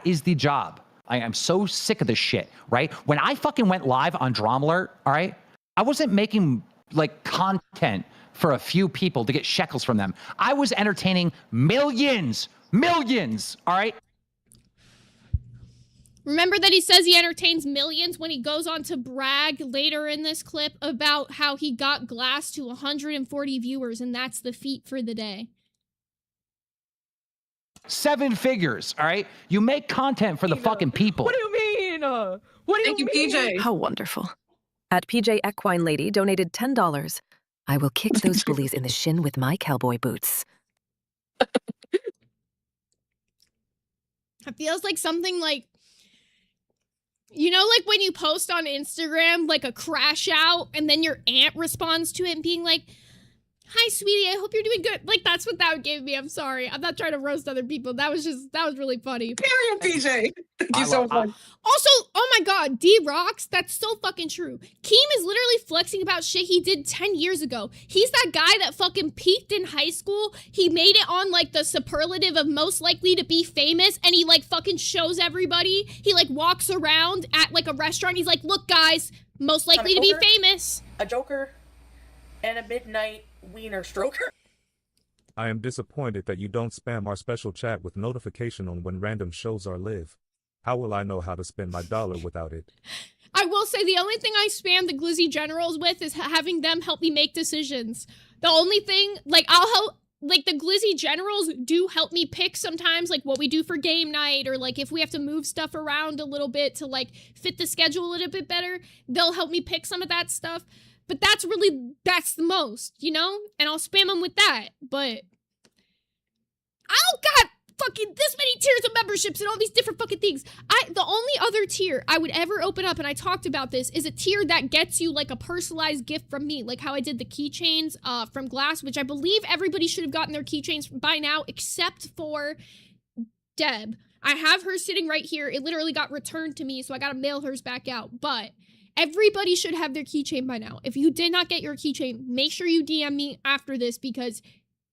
[SPEAKER 3] Is the job. I am so sick of this shit, right? When I fucking went live on Drama Alert, all right, I wasn't making like content for a few people to get shekels from them. I was entertaining millions, all right?
[SPEAKER 1] Remember that he says he entertains millions when he goes on to brag later in this clip about how he got Glass to 140 viewers, and that's the feat for the day.
[SPEAKER 3] 7 figures, all right? You make content for the fucking people.
[SPEAKER 6] What do you mean? What do
[SPEAKER 2] Thank you,
[SPEAKER 6] mean?
[SPEAKER 2] PJ.
[SPEAKER 5] How wonderful. At PJ Equine Lady donated $10. I will kick those bullies in the shin with my cowboy boots.
[SPEAKER 1] It feels like something like, you know, like when you post on Instagram, like a crash out, and then your aunt responds to it and being like, hi, sweetie, I hope you're doing good. Like, that's what that gave me. I'm sorry. I'm not trying to roast other people. That was really funny.
[SPEAKER 2] Period, PJ. Thank you so much.
[SPEAKER 1] Also, oh my god, D-Rocks, that's so fucking true. Keem is literally flexing about shit he did 10 years ago. He's that guy that fucking peaked in high school. He made it on, like, the superlative of most likely to be famous, and he, like, fucking shows everybody. He, like, walks around at, like, a restaurant. He's like, look, guys, most likely to be famous.
[SPEAKER 6] A Joker and a midnight wiener stroker.
[SPEAKER 7] I am disappointed that you don't spam our special chat with notification on when random shows are live. How will I know how to spend my dollar without it?
[SPEAKER 1] I will say the only thing I spam the Glizzy Generals with is having them help me make decisions. The only thing, like, I'll help, like, the Glizzy Generals do help me pick sometimes, like, what we do for game night, or, like, if we have to move stuff around a little bit to, like, fit the schedule a little bit better, they'll help me pick some of that stuff. But that's the most, you know? And I'll spam them with that, but I don't got fucking this many tiers of memberships and all these different fucking things. The only other tier I would ever open up, and I talked about this, is a tier that gets you, like, a personalized gift from me, like how I did the keychains from Glass, which I believe everybody should have gotten their keychains by now, except for Deb. I have her sitting right here. It literally got returned to me, so I gotta mail hers back out, but everybody should have their keychain by now. If you did not get your keychain, make sure you DM me after this, because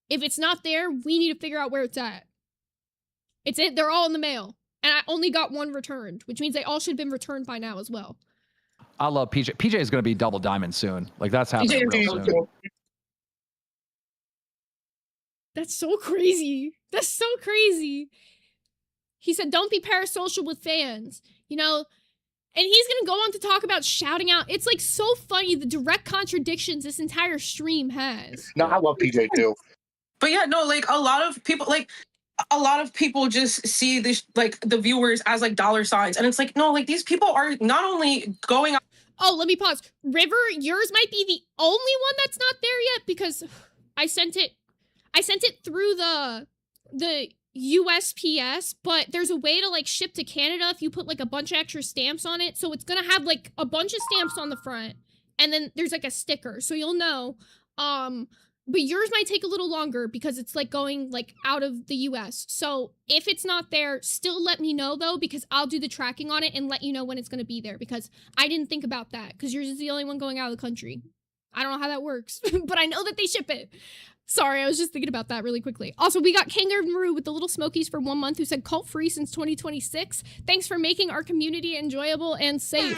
[SPEAKER 1] if it's not there, we need to figure out where it's at. They're all in the mail. And I only got one returned, which means they all should have been returned by now as well.
[SPEAKER 3] I love PJ. PJ is going to be double diamond soon. Like, that's happening real soon.
[SPEAKER 1] That's so crazy. That's so crazy. He said, don't be parasocial with fans. You know, and he's going to go on to talk about shouting out. It's, like, so funny, the direct contradictions this entire stream has.
[SPEAKER 4] No, I love PJ too.
[SPEAKER 2] But yeah, no, like, a lot of people just see this, like, the viewers as, like, dollar signs. And it's like, no, like, these people are not only going out.
[SPEAKER 1] Oh, let me pause. River, yours might be the only one that's not there yet, because I sent it through the USPS, but there's a way to, like, ship to Canada if you put, like, a bunch of extra stamps on it. So it's gonna have, like, a bunch of stamps on the front, and then there's, like, a sticker, so you'll know. But yours might take a little longer because it's, like, going, like, out of the US. So if it's not there, still let me know, though, because I'll do the tracking on it and let you know when it's gonna be there, because I didn't think about that, because yours is the only one going out of the country. I don't know how that works, but I know that they ship it. Sorry, I was just thinking about that really quickly. Also, we got Kangaroo with the Little Smokies for 1 month, who said cult free since 2026. Thanks for making our community enjoyable and safe.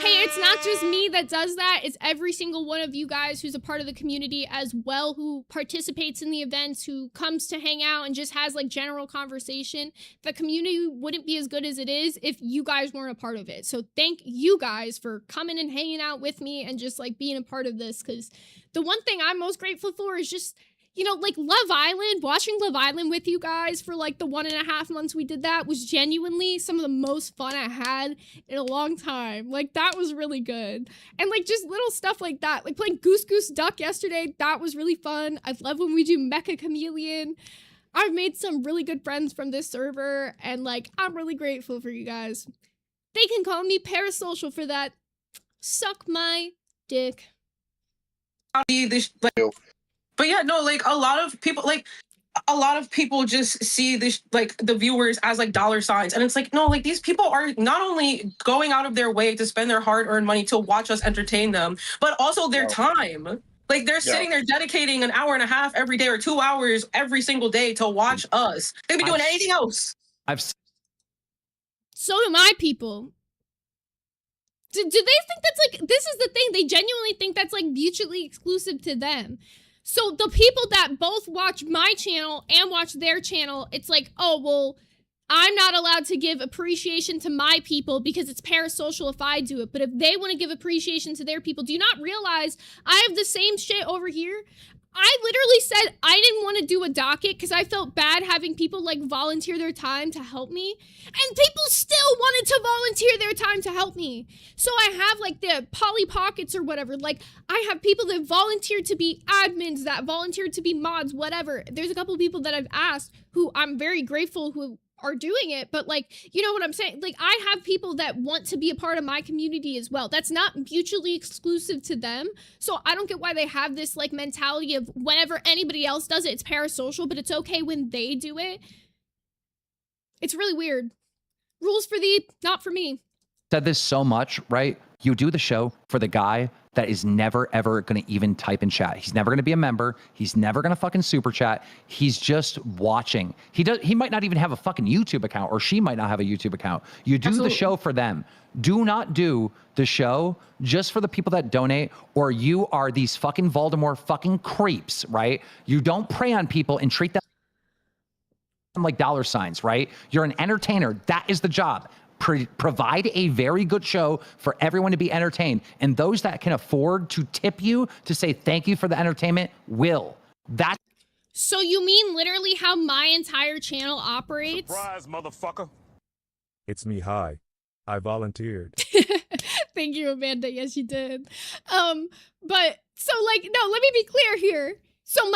[SPEAKER 1] Hey, it's not just me that does that. It's every single one of you guys who's a part of the community as well, who participates in the events, who comes to hang out and just has, like, general conversation. The community wouldn't be as good as it is if you guys weren't a part of it. So thank you guys for coming and hanging out with me and just, like, being a part of this, because the one thing I'm most grateful for is just, you know, like, Love Island, watching Love Island with you guys for, like, the 1.5 months we did that was genuinely some of the most fun I had in a long time. Like, that was really good. And, like, just little stuff like that. Like, playing Goose Goose Duck yesterday, that was really fun. I love when we do Mecha Chameleon. I've made some really good friends from this server, and, like, I'm really grateful for you guys. They can call me parasocial for that. Suck my dick.
[SPEAKER 2] But yeah, no, like, a lot of people just see this, like, the viewers as, like, dollar signs. And it's like, no, like, these people are not only going out of their way to spend their hard-earned money to watch us entertain them, but also their time. Like, they're sitting there dedicating 1.5 hours every day, or 2 hours every single day to watch us. They'd be doing anything else.
[SPEAKER 1] So do my people. Do they think that's, like, this is the thing, they genuinely think that's, like, mutually exclusive to them. So the people that both watch my channel and watch their channel, it's like, oh, well, I'm not allowed to give appreciation to my people because it's parasocial if I do it. But if they want to give appreciation to their people, do you not realize I have the same shit over here? I literally said I didn't want to do a docket because I felt bad having people, like, volunteer their time to help me. And people still wanted to volunteer their time to help me. So I have, like, the Polly Pockets or whatever. Like, I have people that volunteered to be admins, that volunteered to be mods, whatever. There's a couple people that I've asked who I'm very grateful who are doing it, but like, you know what I'm saying? Like, I have people that want to be a part of my community as well. That's not mutually exclusive to them. So I don't get why they have this like mentality of whenever anybody else does it, it's parasocial, but it's okay when they do it. It's really weird. Rules for thee, not for me.
[SPEAKER 3] Said this so much, right? You do the show for the guy that is never, ever going to even type in chat. He's never going to be a member. He's never going to fucking super chat. He's just watching. He might not even have a fucking YouTube account, or she might not have a YouTube account. You do the show for them. Do not do the show just for the people that donate, or you are these fucking Voldemort fucking creeps, right? You don't prey on people and treat them like dollar signs, right? You're an entertainer. That is the job. Provide a very good show for everyone to be entertained. And those that can afford to tip you to say thank you for the entertainment will. That's
[SPEAKER 1] so you mean literally how my entire channel operates?
[SPEAKER 9] Surprise, motherfucker.
[SPEAKER 7] It's me, hi. I volunteered.
[SPEAKER 1] Thank you, Amanda. Yes, you did. But so like, no, let me be clear here. So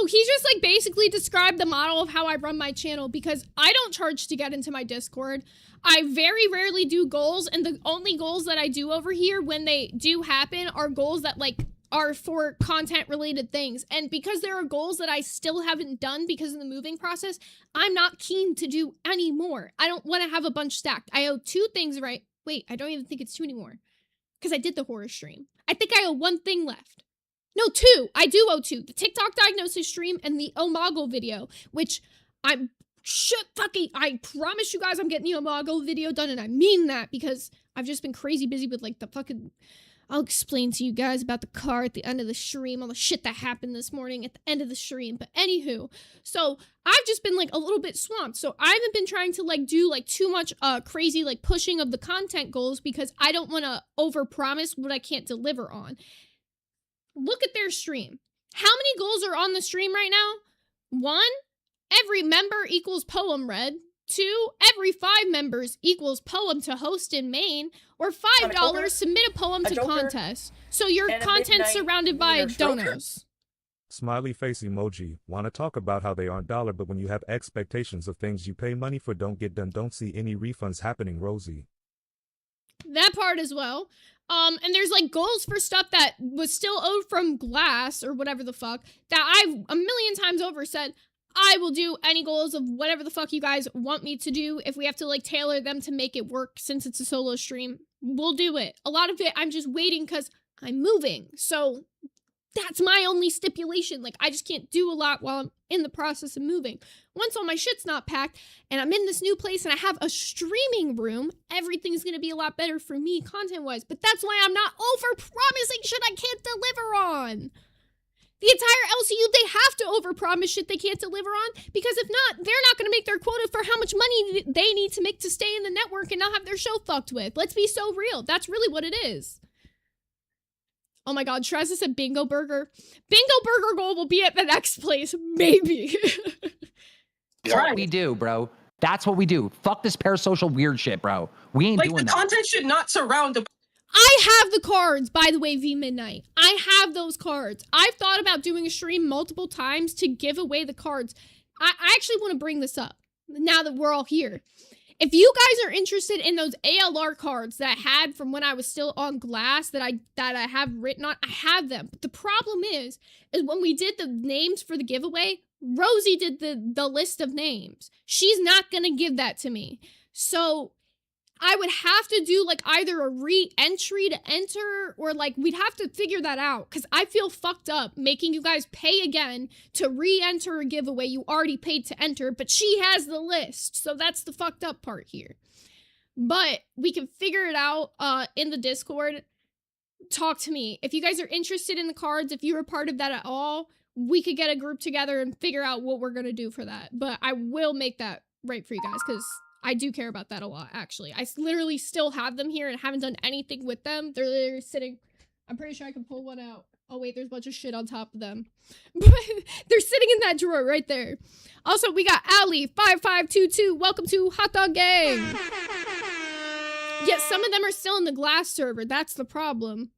[SPEAKER 1] he just like basically described the model of how I run my channel, because I don't charge to get into my Discord. I very rarely do goals, and the only goals that I do over here when they do happen are goals that like are for content related things. And because there are goals that I still haven't done because of the moving process, I'm not keen to do any more. I don't want to have a bunch stacked. I owe 2 things, right? Wait, I don't even think it's 2 anymore, because I did the horror stream. I think I owe 1 thing left. No, 2. I do owe 2. The TikTok diagnosis stream and the Omago video, which I promise you guys I'm getting the Omago video done, and I mean that because I've just been crazy busy with like the fucking... I'll explain to you guys about the car at the end of the stream, all the shit that happened this morning at the end of the stream. But anywho, so I've just been like a little bit swamped. So I haven't been trying to like do like too much crazy like pushing of the content goals, because I don't want to overpromise what I can't deliver on. Look at their stream. How many goals are on the stream right now? 1, every member equals poem read. 2, every 5 members equals poem to host in main. Or $5, submit a poem to contest. So your content's surrounded by donos.
[SPEAKER 7] Smiley face emoji. Want to talk about how they aren't dollar, but when you have expectations of things you pay money for don't get done, don't see any refunds happening, Rosie.
[SPEAKER 1] That part as well. And there's like goals for stuff that was still owed from Glass or whatever the fuck that I've a million times over said, I will do any goals of whatever the fuck you guys want me to do. If we have to like tailor them to make it work, since it's a solo stream, we'll do it. A lot of it, I'm just waiting because I'm moving. So that's my only stipulation. Like, I just can't do a lot while I'm in the process of moving. Once all my shit's not packed and I'm in this new place and I have a streaming room, everything's going to be a lot better for me content-wise. But that's why I'm not over-promising shit I can't deliver on. The entire LCU, they have to overpromise shit they can't deliver on, because if not, they're not going to make their quota for how much money they need to make to stay in the network and not have their show fucked with. Let's be so real. That's really what it is. Oh my god, Shraza said Bingo Burger. Bingo Burger goal will be at the next place, maybe.
[SPEAKER 3] That's what we do, bro. That's what we do. Fuck this parasocial weird shit, bro. We ain't doing that.
[SPEAKER 2] Like, the content should not surround a...
[SPEAKER 1] I have the cards, by the way, V Midnight. I have those cards. I've thought about doing a stream multiple times to give away the cards. I actually want to bring this up now that we're all here. If you guys are interested in those ALR cards that I had from when I was still on Glass that I have written on, I have them. But the problem is when we did the names for the giveaway, Rosie did the list of names. She's not going to give that to me. So I would have to do like either a re-entry to enter, or like we'd have to figure that out, because I feel fucked up making you guys pay again to re-enter a giveaway you already paid to enter, but she has the list. So that's the fucked up part here. But we can figure it out in the Discord. Talk to me. If you guys are interested in the cards, if you're a part of that at all, we could get a group together and figure out what we're going to do for that. But I will make that right for you guys, because I do care about that a lot, actually. I literally still have them here and haven't done anything with them. They're literally sitting... I'm pretty sure I can pull one out. Oh, wait, there's a bunch of shit on top of them. But they're sitting in that drawer right there. Also, we got Ali5522. Welcome to Hot Dog Gang. Yes, some of them are still in the Glass server. That's the problem.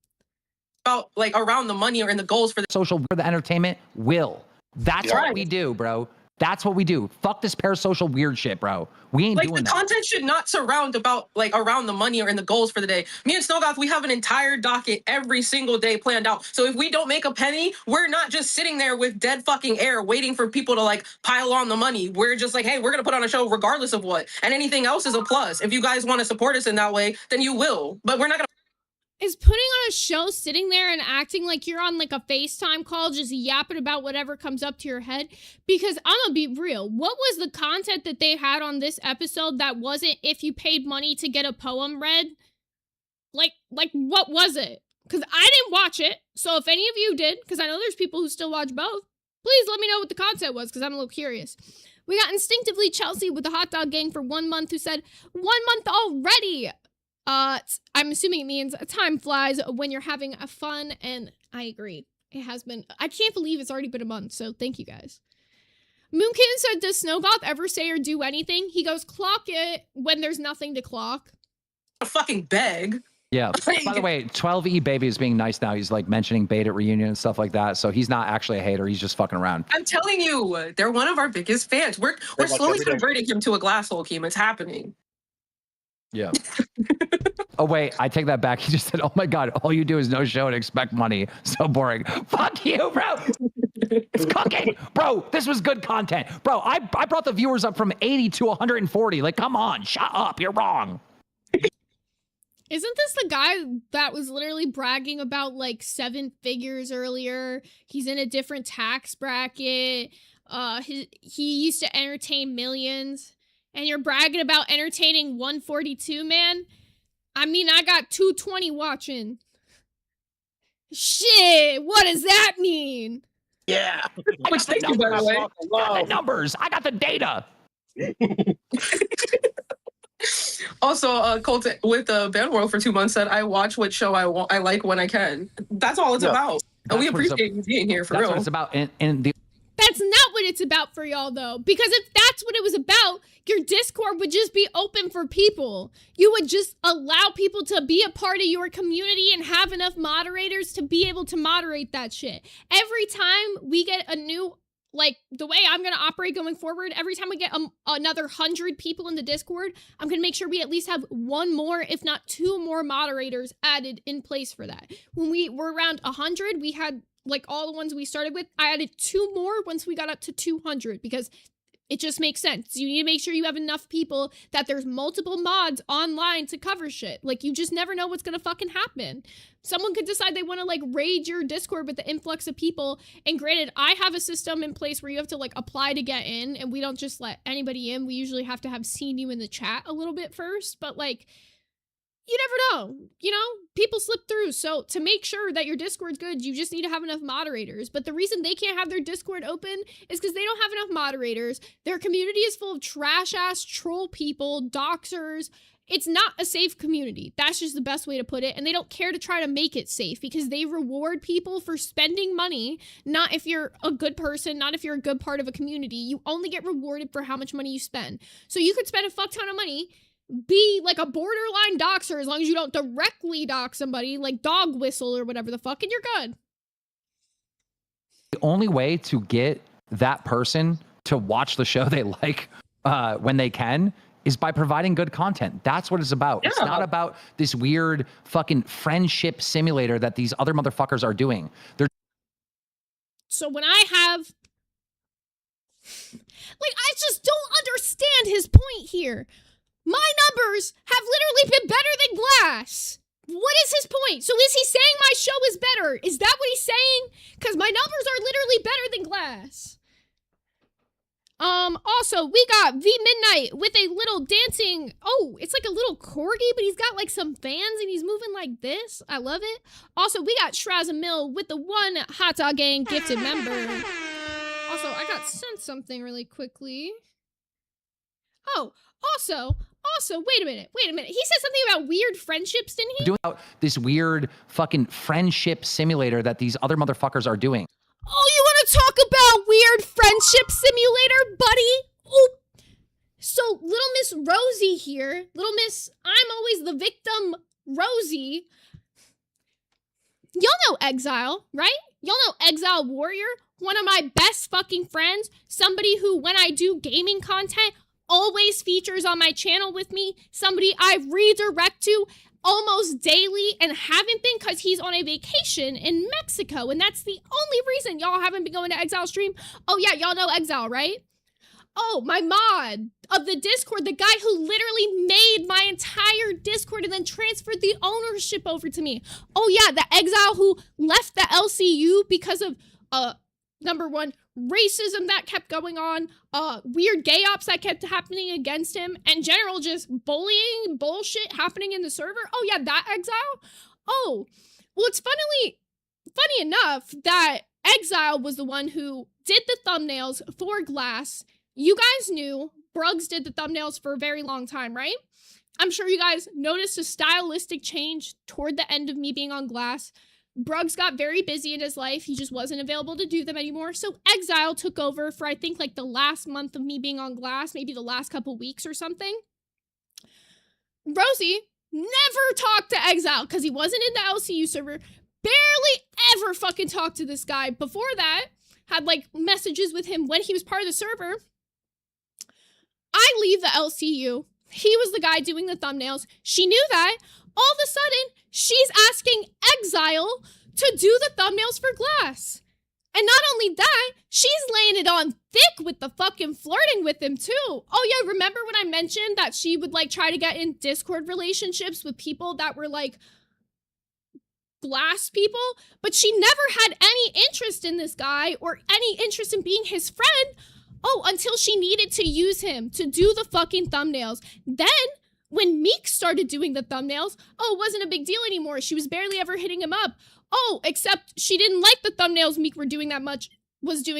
[SPEAKER 2] About, like, around the money or in the goals for the...
[SPEAKER 3] Social for the entertainment will. That's what we do, bro. That's what we do. Fuck this parasocial weird shit, bro. We ain't
[SPEAKER 2] like
[SPEAKER 3] doing
[SPEAKER 2] the
[SPEAKER 3] that.
[SPEAKER 2] content should not surround about like around the money or in the goals for the day. Me and Snowgoth, we have an entire docket every single day planned out. So if we don't make a penny, we're not just sitting there with dead fucking air waiting for people to like pile on the money. We're just like, hey, we're gonna put on a show regardless of what. And anything else is a plus. If you guys want to support us in that way, then you will. But we're not gonna.
[SPEAKER 1] Is putting on a show, sitting there and acting like you're on like a FaceTime call, just yapping about whatever comes up to your head? Because I'm gonna be real. What was the content that they had on this episode that wasn't if you paid money to get a poem read? Like what was it? Because I didn't watch it. So if any of you did, because I know there's people who still watch both, please let me know what the content was, because I'm a little curious. We got Instinctively Chelsea with the Hot Dog Gang for 1 month, who said, 1 month already. I'm assuming it means time flies when you're having a fun, and I agree. It has been. I can't believe it's already been a month, so thank you guys. Moonkin said, does Snowgoth ever say or do anything? He goes, clock it when there's nothing to clock.
[SPEAKER 2] Fucking beg.
[SPEAKER 3] Yeah. By the way, 12E Baby is being nice now. He's like mentioning Bait at reunion and stuff like that. So he's not actually a hater. He's just fucking around.
[SPEAKER 2] I'm telling you, they're one of our biggest fans. We're slowly converting him to a glass hole, Keem. It's happening.
[SPEAKER 3] Yeah. Oh, wait, I take that back. He just said, oh my God, all you do is no show and expect money. So boring. Fuck you, bro. It's cooking. Bro, this was good content. Bro, I brought the viewers up from 80 to 140. Like, come on, shut up. You're wrong.
[SPEAKER 1] Isn't this the guy that was literally bragging about like 7 figures earlier? He's in a different tax bracket. He used to entertain millions. And you're bragging about entertaining 142, man? I mean, I got 220 watching. Shit, what does that mean?
[SPEAKER 4] Yeah.
[SPEAKER 2] Which thank you, by the way.
[SPEAKER 3] I got the numbers. I got the data.
[SPEAKER 2] Also, Colt with the Band World for 2 months said, I watch what show I like when I can. That's all it's about. And we appreciate you being here, for real.
[SPEAKER 3] That's what it's about. And the
[SPEAKER 1] That's not what it's about for y'all, though. Because if that's what it was about, your Discord would just be open for people. You would just allow people to be a part of your community and have enough moderators to be able to moderate that shit. Every time we get a new, like, the way I'm going to operate going forward, every time we get another 100 people in the Discord, I'm going to make sure we at least have 1 more, if not 2 more moderators added in place for that. When we were around 100, we had like all the ones we started with. I added 2 more once we got up to 200 because it just makes sense. You need to make sure you have enough people that there's multiple mods online to cover shit. Like, you just never know what's gonna fucking happen. Someone could decide they want to like raid your Discord with the influx of people. And granted, I have a system in place where you have to like apply to get in, and we don't just let anybody in. We usually have to have seen you in the chat a little bit first, but like, you never know, you know, people slip through. So to make sure that your Discord's good, you just need to have enough moderators. But the reason they can't have their Discord open is because they don't have enough moderators. Their community is full of trash ass troll people, doxers. It's not a safe community. That's just the best way to put it. And they don't care to try to make it safe because they reward people for spending money. Not if you're a good person, not if you're a good part of a community. You only get rewarded for how much money you spend. So you could spend a fuck ton of money, be like a borderline doxer, as long as you don't directly dox somebody, like dog whistle or whatever the fuck, and you're good.
[SPEAKER 3] The only way to get that person to watch the show they like when they can is by providing good content. That's what it's about. Yeah. It's not about this weird fucking friendship simulator that these other motherfuckers are doing.
[SPEAKER 1] So when I have, like, I just don't understand his point here. My numbers have literally been better than Glass. What is his point? So is he saying my show is better? Is that what he's saying? Because my numbers are literally better than Glass. Also, we got V Midnight with a little dancing. Oh, it's like a little corgi, but he's got like some fans and he's moving like this. I love it. Also, we got Shrazamil with the 1 Hot Dog Gang gifted member. Also, I got sent something really quickly. Oh, also, wait a minute. He said something about weird friendships, didn't he?
[SPEAKER 3] Doing this weird fucking friendship simulator that these other motherfuckers are doing.
[SPEAKER 1] Oh, you want to talk about weird friendship simulator, buddy? Oh, so little Miss Rosie here, little Miss I'm always the victim Rosie. Y'all know Exile, right? Y'all know Exile Warrior? one of my best fucking friends, somebody who, when I do gaming content, always features on my channel with me, somebody I redirect to almost daily and haven't been because he's on a vacation in Mexico, and that's the only reason y'all haven't been going to Exile stream. Oh yeah, y'all know Exile, right? Oh, my mod of the Discord, the guy who literally made my entire Discord and then transferred the ownership over to me. Oh yeah, the Exile who left the LCU because of, number one, racism that kept going on, weird gay ops that kept happening against him, and general just bullying bullshit happening in the server. Oh yeah, that Exile? Oh, well, it's funny enough that Exile was the one who did the thumbnails for Glass. You guys knew Bruggs did the thumbnails for a very long time, right? I'm sure you guys noticed a stylistic change toward the end of me being on Glass. Bruggs got very busy in his life. He just wasn't available to do them anymore. So Exile took over for, I think, like the last month of me being on Glass, maybe the last couple weeks or something. Rosie never talked to Exile because he wasn't in the LCU server. Barely ever fucking talked to this guy. Before that, had like messages with him when he was part of the server. I leave the LCU. He was the guy doing the thumbnails. She knew that. All of a sudden, she's asking Exile to do the thumbnails for Glass. And not only that, she's laying it on thick with the fucking flirting with him too. Oh yeah, remember when I mentioned that she would like try to get in Discord relationships with people that were like Glass people? But she never had any interest in this guy or any interest in being his friend. Oh, until she needed to use him to do the fucking thumbnails. Then, when Meek started doing the thumbnails, oh, it wasn't a big deal anymore. She was barely ever hitting him up. Oh, except she didn't like the thumbnails Meek was doing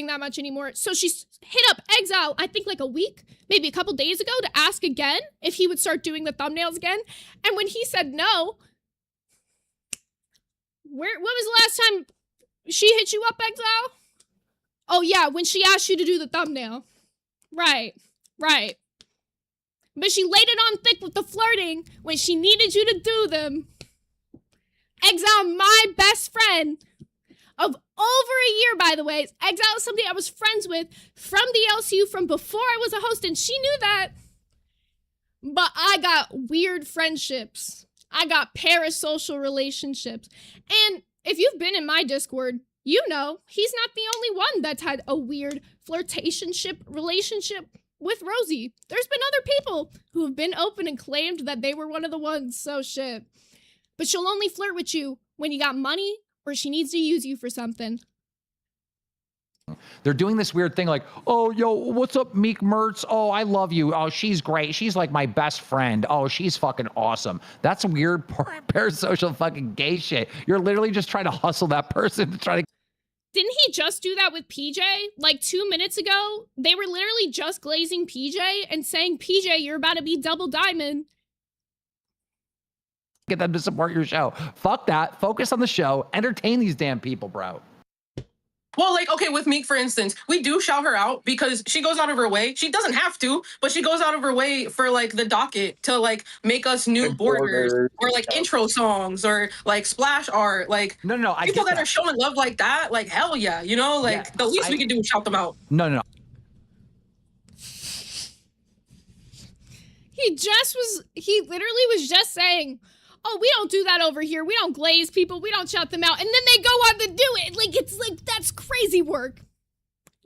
[SPEAKER 1] that much anymore. So she hit up Exile, I think like a week, maybe a couple days ago, to ask again if he would start doing the thumbnails again. And when he said no, when was the last time she hit you up, Exile? Oh yeah, when she asked you to do the thumbnail. Right. But she laid it on thick with the flirting when she needed you to do them. Exile, my best friend of over a year, by the way. Exile is somebody I was friends with from the LCU from before I was a host, and she knew that. But I got weird friendships. I got parasocial relationships. And if you've been in my Discord, you know, he's not the only one that's had a weird flirtationship relationship with Rosie. There's been other people who have been open and claimed that they were one of the ones, so shit. But she'll only flirt with you when you got money or she needs to use you for something.
[SPEAKER 3] They're doing this weird thing like, oh, yo, what's up, Meek Mertz? Oh, I love you. Oh, she's great. She's like my best friend. Oh, she's fucking awesome. That's weird parasocial fucking gay shit. You're literally just trying to hustle that person to try to.
[SPEAKER 1] Didn't he just do that with PJ? Like 2 minutes ago, they were literally just glazing PJ and saying, PJ, you're about to be double diamond.
[SPEAKER 3] Get them to support your show. Fuck that. Focus on the show. Entertain these damn people, bro.
[SPEAKER 2] Well, like, okay, with Meek, for instance, we do shout her out because she goes out of her way. She doesn't have to, but she goes out of her way for, like, the docket to, like, make us new borders or, like, intro songs or, like, splash art. Like,
[SPEAKER 3] no, I
[SPEAKER 2] people that are showing love like that, like, hell yeah, you know? Like, the least we can do is shout them out.
[SPEAKER 3] No.
[SPEAKER 1] He literally was just saying, oh, we don't do that over here. We don't glaze people. We don't shout them out. And then they go on to do it. Like, it's like, that's crazy work.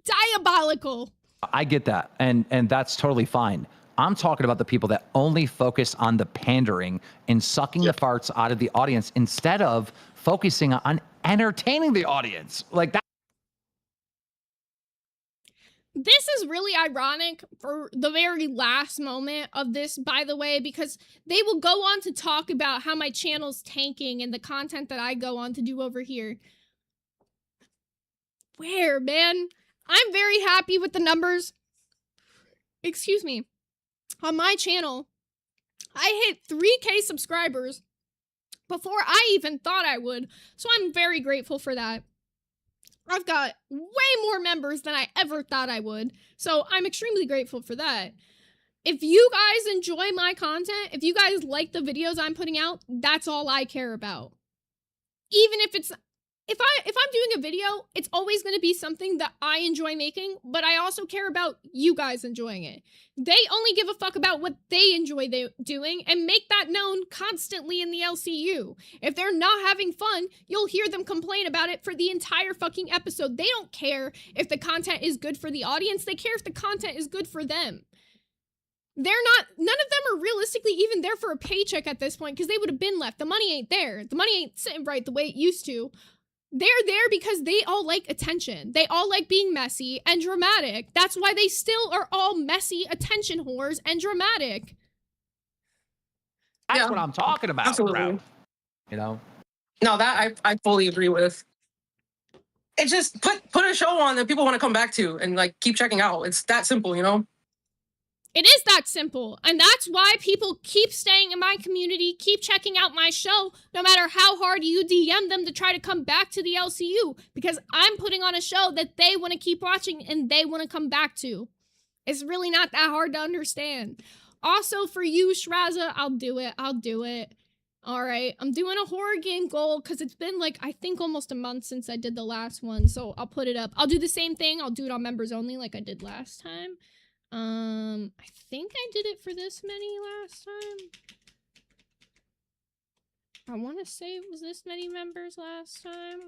[SPEAKER 1] Diabolical.
[SPEAKER 3] I get that. And that's totally fine. I'm talking about the people that only focus on the pandering and sucking the farts out of the audience instead of focusing on entertaining the audience. Like that.
[SPEAKER 1] This is really ironic for the very last moment of this, by the way, because they will go on to talk about how my channel's tanking and the content that I go on to do over here. Where, man? I'm very happy with the numbers. Excuse me. On my channel, I hit 3K subscribers before I even thought I would, so I'm very grateful for that. I've got way more members than I ever thought I would, so I'm extremely grateful for that. If you guys enjoy my content, if you guys like the videos I'm putting out, that's all I care about. Even if it's if I'm doing a video, it's always going to be something that I enjoy making, but I also care about you guys enjoying it. They only give a fuck about what they enjoy doing and make that known constantly in the LCU. If they're not having fun, you'll hear them complain about it for the entire fucking episode. They don't care if the content is good for the audience. They care if the content is good for them. None of them are realistically even there for a paycheck at this point because they would have been left. The money ain't there. The money ain't sitting right the way it used to. They're there because they all like attention. They all like being messy and dramatic. That's why they still are all messy attention whores and dramatic.
[SPEAKER 3] That's what I'm talking about,
[SPEAKER 2] absolutely.
[SPEAKER 3] Bro. You know?
[SPEAKER 2] No, that I fully agree with. It just put a show on that people want to come back to and like keep checking out. It's that simple, you know?
[SPEAKER 1] It is that simple, and that's why people keep staying in my community, keep checking out my show, no matter how hard you DM them to try to come back to the LCU, because I'm putting on a show that they want to keep watching and they want to come back to. It's really not that hard to understand. Also, for you, Shraza, I'll do it. All right, I'm doing a horror game goal because it's been like, I think almost a month since I did the last one, so I'll put it up. I'll do the same thing. I'll do it on members only like I did last time. I think I did it for this many last time. I want to say it was this many members last time.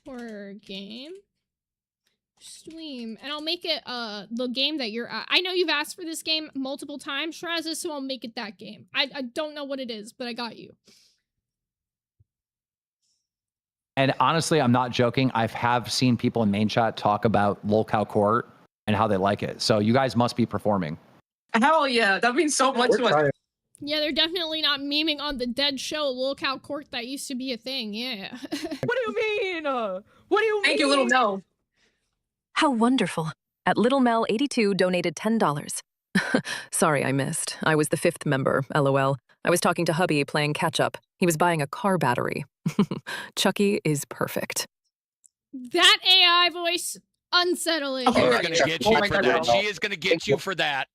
[SPEAKER 1] Horror game. Stream. And I'll make it, the game that you're at. I know you've asked for this game multiple times, Shraza, so I'll make it that game. I don't know what it is, but I got you.
[SPEAKER 3] And honestly, I'm not joking. I have seen people in main chat talk about Lolcow Court and how they like it. So you guys must be performing.
[SPEAKER 2] Hell yeah, that means so much to us.
[SPEAKER 1] Yeah, they're definitely not memeing on the dead show Lolcow Court that used to be a thing. Yeah.
[SPEAKER 5] What do you mean? What do you mean?
[SPEAKER 2] Thank you, Little Mel.
[SPEAKER 5] How wonderful. At Little Mel 82 donated $10. Sorry I missed. I was the 5th member, LOL. I was talking to hubby playing catch-up. He was buying a car battery. Chucky is perfect.
[SPEAKER 1] That AI voice, unsettling.
[SPEAKER 8] She's gonna get you for that. She is gonna get you for that.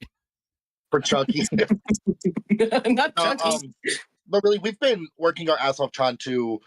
[SPEAKER 4] For Chucky.
[SPEAKER 2] Not Chucky.
[SPEAKER 4] But really, we've been working our ass off trying to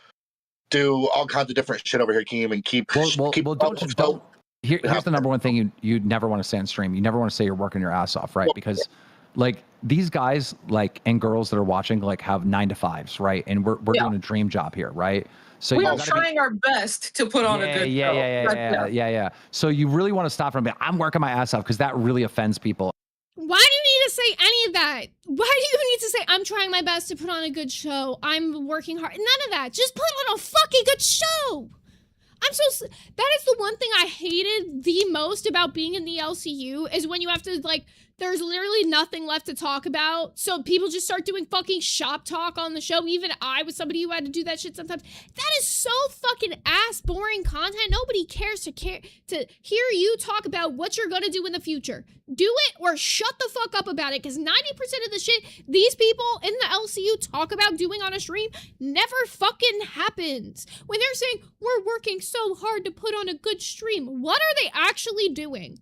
[SPEAKER 4] do all kinds of different shit over here, Keem, and keep.
[SPEAKER 3] Well, don't. Here's the number one thing you'd never want to say on stream. You never want to say you're working your ass off, right? Because like these guys like and girls that are watching like have 9 to 5s, right? And we're doing a dream job here, right? So
[SPEAKER 2] we are trying our best to put on a good show.
[SPEAKER 3] Yeah. So you really want to stop from being, I'm working my ass off, because that really offends people.
[SPEAKER 1] Why do you need to say any of that? Why do you need to say, I'm trying my best to put on a good show, I'm working hard? None of that. Just put on a fucking good show. That is the one thing I hated the most about being in the LCU is when you have to, like, there's literally nothing left to talk about. So people just start doing fucking shop talk on the show. Even I was somebody who had to do that shit sometimes. That is so fucking ass boring content. Nobody cares to hear you talk about what you're gonna do in the future. Do it or shut the fuck up about it, because 90% of the shit these people in the LCU talk about doing on a stream never fucking happens. When they're saying, we're working so hard to put on a good stream, what are they actually doing?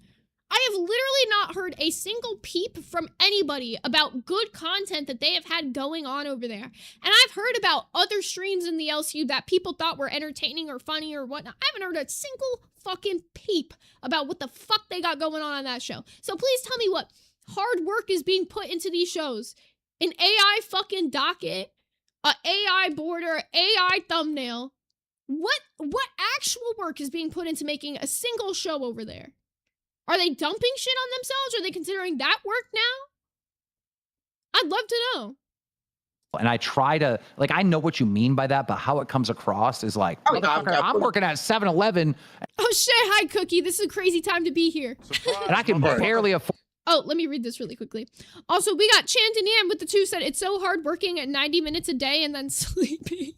[SPEAKER 1] I have literally not heard a single peep from anybody about good content that they have had going on over there. And I've heard about other streams in the LCU that people thought were entertaining or funny or whatnot. I haven't heard a single fucking peep about what the fuck they got going on that show. So please tell me what hard work is being put into these shows. An AI fucking docket, a AI border, AI thumbnail. What actual work is being put into making a single show over there? Are they dumping shit on themselves? Are they considering that work now? I'd love to know.
[SPEAKER 3] And I try to, like, I know what you mean by that, but how it comes across is like, I'm working at 7-Eleven.
[SPEAKER 1] Oh shit, hi Cookie. This is a crazy time to be here.
[SPEAKER 3] And I can barely afford.
[SPEAKER 1] Oh, let me read this really quickly. Also, we got Chantanam with the 2 said, it's so hard working at 90 minutes a day and then sleeping.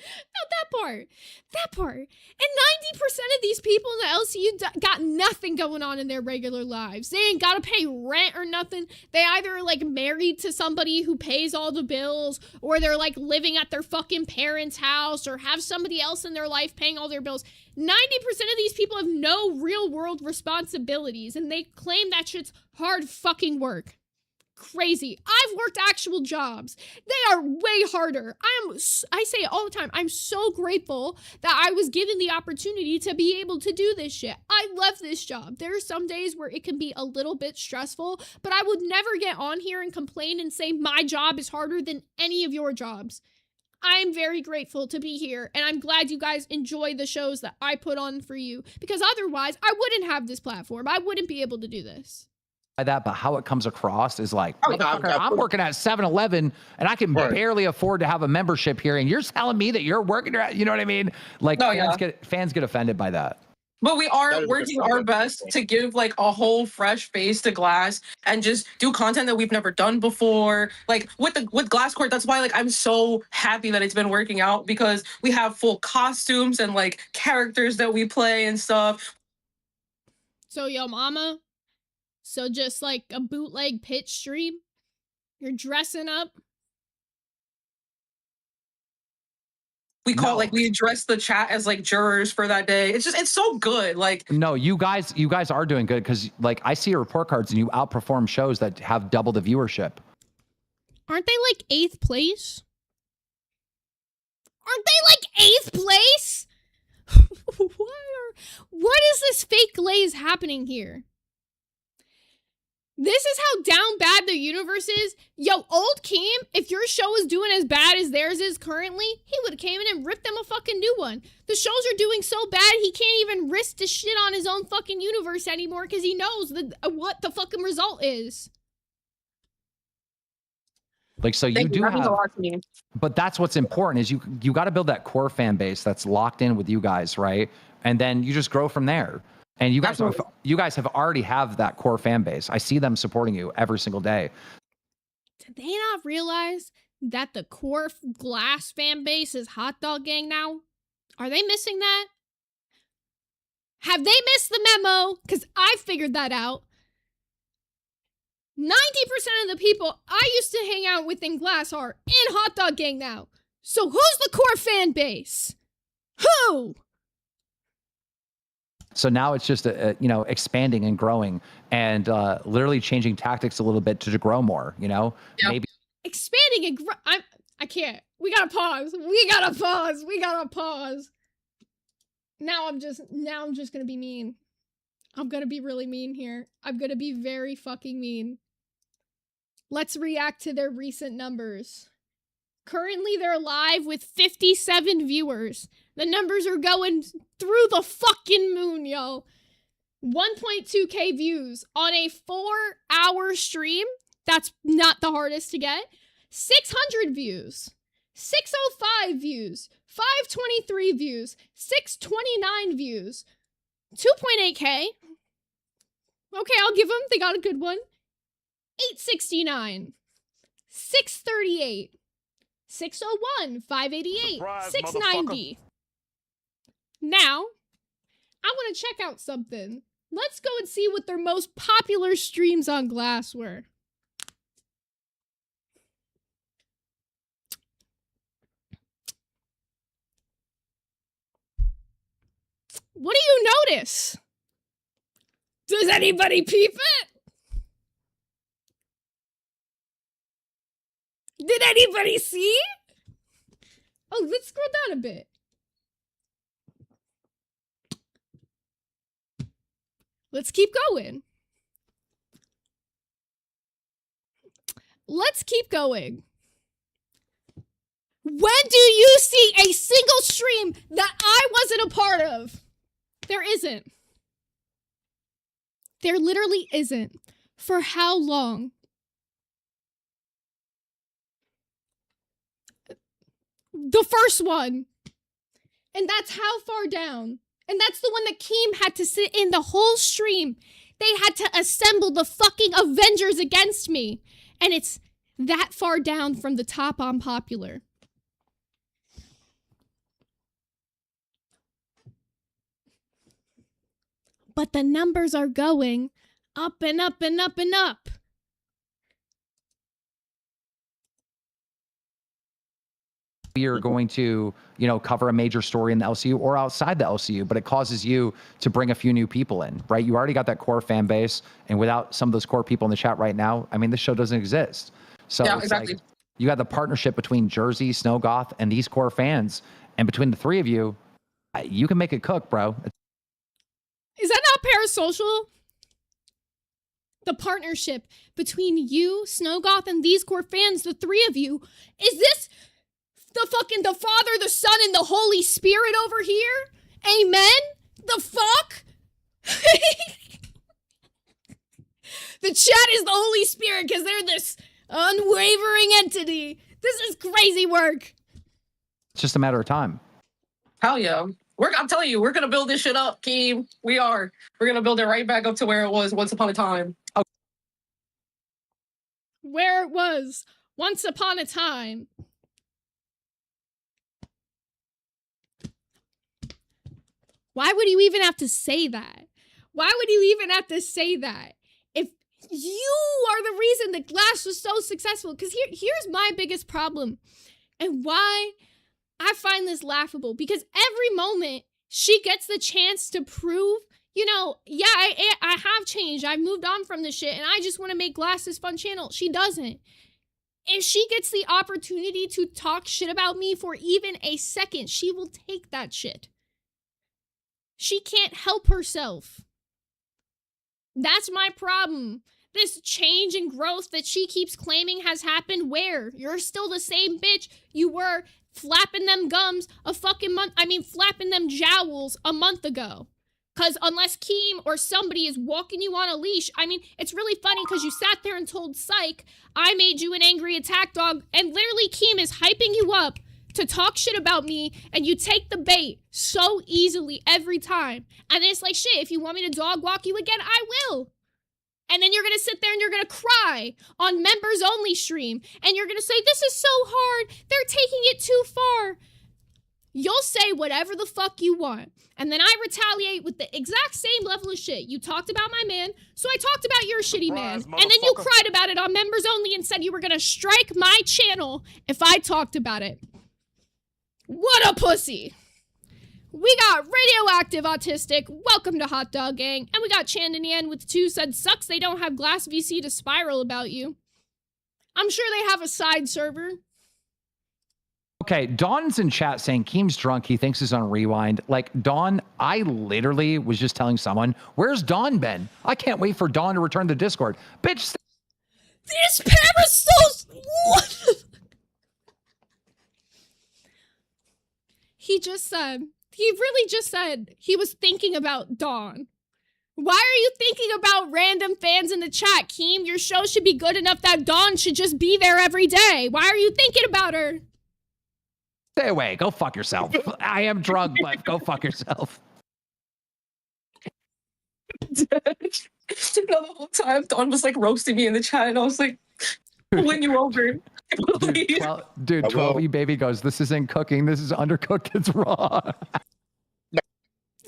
[SPEAKER 1] No, that part. And 90% of these people in the LCU got nothing going on in their regular lives. They ain't gotta pay rent or nothing. They either like married to somebody who pays all the bills, or they're like living at their fucking parents' house, or have somebody else in their life paying all their bills. 90% of these people have no real world responsibilities, and they claim that shit's hard fucking work. crazy. I've worked actual jobs. They are way harder. I say it all the time. I'm so grateful that I was given the opportunity to be able to do this shit. I love this job. There are some days where it can be a little bit stressful, but I would never get on here and complain and say my job is harder than any of your jobs. I'm very grateful to be here, and I'm glad you guys enjoy the shows that I put on for you, because otherwise I wouldn't have this platform. I wouldn't be able to do this.
[SPEAKER 3] That, but how it comes across is like,
[SPEAKER 4] Oh, yeah,
[SPEAKER 3] I'm working at 7-Eleven and I can barely afford to have a membership here, and you're telling me that you're working at, you know what I mean? Like, fans get offended by that.
[SPEAKER 2] But we are working our best to give like a whole fresh face to Glass and just do content that we've never done before. Like with Glass Court, that's why like I'm so happy that it's been working out, because we have full costumes and like characters that we play and stuff.
[SPEAKER 1] So yo mama, so just like a bootleg pitch stream, you're dressing up.
[SPEAKER 2] We call we address the chat as like jurors for that day. It's so good. Like,
[SPEAKER 3] no, you guys are doing good, because like I see your report cards and you outperform shows that have double the viewership.
[SPEAKER 1] Aren't they like 8th place? Aren't they like 8th place? What is this fake glaze happening here? This is how down bad the universe is. Yo, old Keem, if your show is doing as bad as theirs is currently, he would have came in and ripped them a fucking new one. The shows are doing so bad, he can't even risk to shit on his own fucking universe anymore, because he knows what the fucking result is.
[SPEAKER 3] Like, so you do have, but that's what's important, is you got to build that core fan base that's locked in with you guys, right? And then you just grow from there. And you guys have already have that core fan base. I see them supporting you every single day.
[SPEAKER 1] Did they not realize that the core Glass fan base is Hot Dog Gang now? Are they missing that? Have they missed the memo? Because I figured that out. 90% of the people I used to hang out with in Glass are in Hot Dog Gang now. So who's the core fan base? Who?
[SPEAKER 3] So now it's just expanding and growing, and literally changing tactics a little bit to grow more. Maybe
[SPEAKER 1] expanding and grow. I can't. We gotta pause. We gotta pause. Now I'm just gonna be mean. I'm gonna be really mean here. I'm gonna be very fucking mean. Let's react to their recent numbers. Currently, they're live with 57 viewers. The numbers are going through the fucking moon, yo. 1.2k views on a 4-hour stream. That's not the hardest to get. 600 views. 605 views. 523 views. 629 views. 2.8k. Okay, I'll give them. They got a good one. 869. 638. 601, 588, 690. Now, I want to check out something. Let's go and see what their most popular streams on Glass were. What do you notice? Does anybody peep it? Did anybody see? Oh, let's scroll down a bit. Let's keep going. Let's keep going. When do you see a single stream that I wasn't a part of? There isn't. There literally isn't. For how long? The first one. And that's how far down. And that's the one that Keem had to sit in the whole stream. They had to assemble the fucking Avengers against me. And it's that far down from the top on popular. But the numbers are going up and up and up and up.
[SPEAKER 3] you're going to, you know, cover a major story in the LCU or outside the LCU, but it causes you to bring a few new people in, right? You already got that core fan base, and without some of those core people in the chat right now, I mean, this show doesn't exist. So
[SPEAKER 2] Yeah,
[SPEAKER 3] it's
[SPEAKER 2] exactly.
[SPEAKER 3] like you got the partnership between Jersey, Snowgoth, and these core fans, and between the three of you, you can make it cook, bro.
[SPEAKER 1] Is that not parasocial? The partnership between you, Snowgoth, and these core fans, the three of you. Is this the Father, the Son, and the Holy Spirit over here? Amen? The fuck? The chat is the Holy Spirit because they're this unwavering entity. This is crazy work.
[SPEAKER 3] It's just a matter of time.
[SPEAKER 2] Hell yeah. I'm telling you, we're gonna build this shit up, Keem. We are. We're gonna build it right back up to where it was once upon a time.
[SPEAKER 1] Where it was once upon a time. Why would you even have to say that? Why would you even have to say that? If you are the reason that Glass was so successful, because here's my biggest problem and why I find this laughable, because every moment she gets the chance to prove, you know, yeah, I have changed. I've moved on from this shit, and I just want to make Glass this fun channel. She doesn't. If she gets the opportunity to talk shit about me for even a second, she will take that shit. She can't help herself. That's my problem. This change and growth that she keeps claiming has happened where? You're still the same bitch you were flapping them gums flapping them jowls a month ago. Cause unless Keem or somebody is walking you on a leash, I mean, it's really funny because you sat there and told Psych, I made you an angry attack dog, and literally Keem is hyping you up to talk shit about me, and you take the bait so easily every time. And it's like, shit, if you want me to dog walk you again, I will. And then you're gonna sit there and you're gonna cry on members only stream, and you're gonna say, this is so hard, they're taking it too far. You'll say whatever the fuck you want, and then I retaliate with the exact same level of shit. You talked about my man, so I talked about your shitty man, and then you cried about it on members only and said you were gonna strike my channel if I talked about it. What a pussy. We got Radioactive Autistic, welcome to Hot Dog Gang, and we got Chandanian with 2 said, sucks they don't have Glass VC to spiral about you. I'm sure they have a side server.
[SPEAKER 3] Okay, Dawn's in chat saying Keem's drunk. He thinks he's on rewind. Like, Dawn, I literally was just telling someone, where's Dawn been? I can't wait for Dawn to return to Discord. Bitch.
[SPEAKER 1] This parasol. What? He really just said he was thinking about Dawn. Why are you thinking about random fans in the chat, Keem? Your show should be good enough that Dawn should just be there every day. Why are you thinking about her?
[SPEAKER 3] Stay away. Go fuck yourself. I am drunk, but go fuck yourself.
[SPEAKER 2] The whole time, Dawn was like roasting me in the chat, and I was like, win you over.
[SPEAKER 3] Dude, 12E baby goes, this isn't cooking. This is undercooked. It's raw.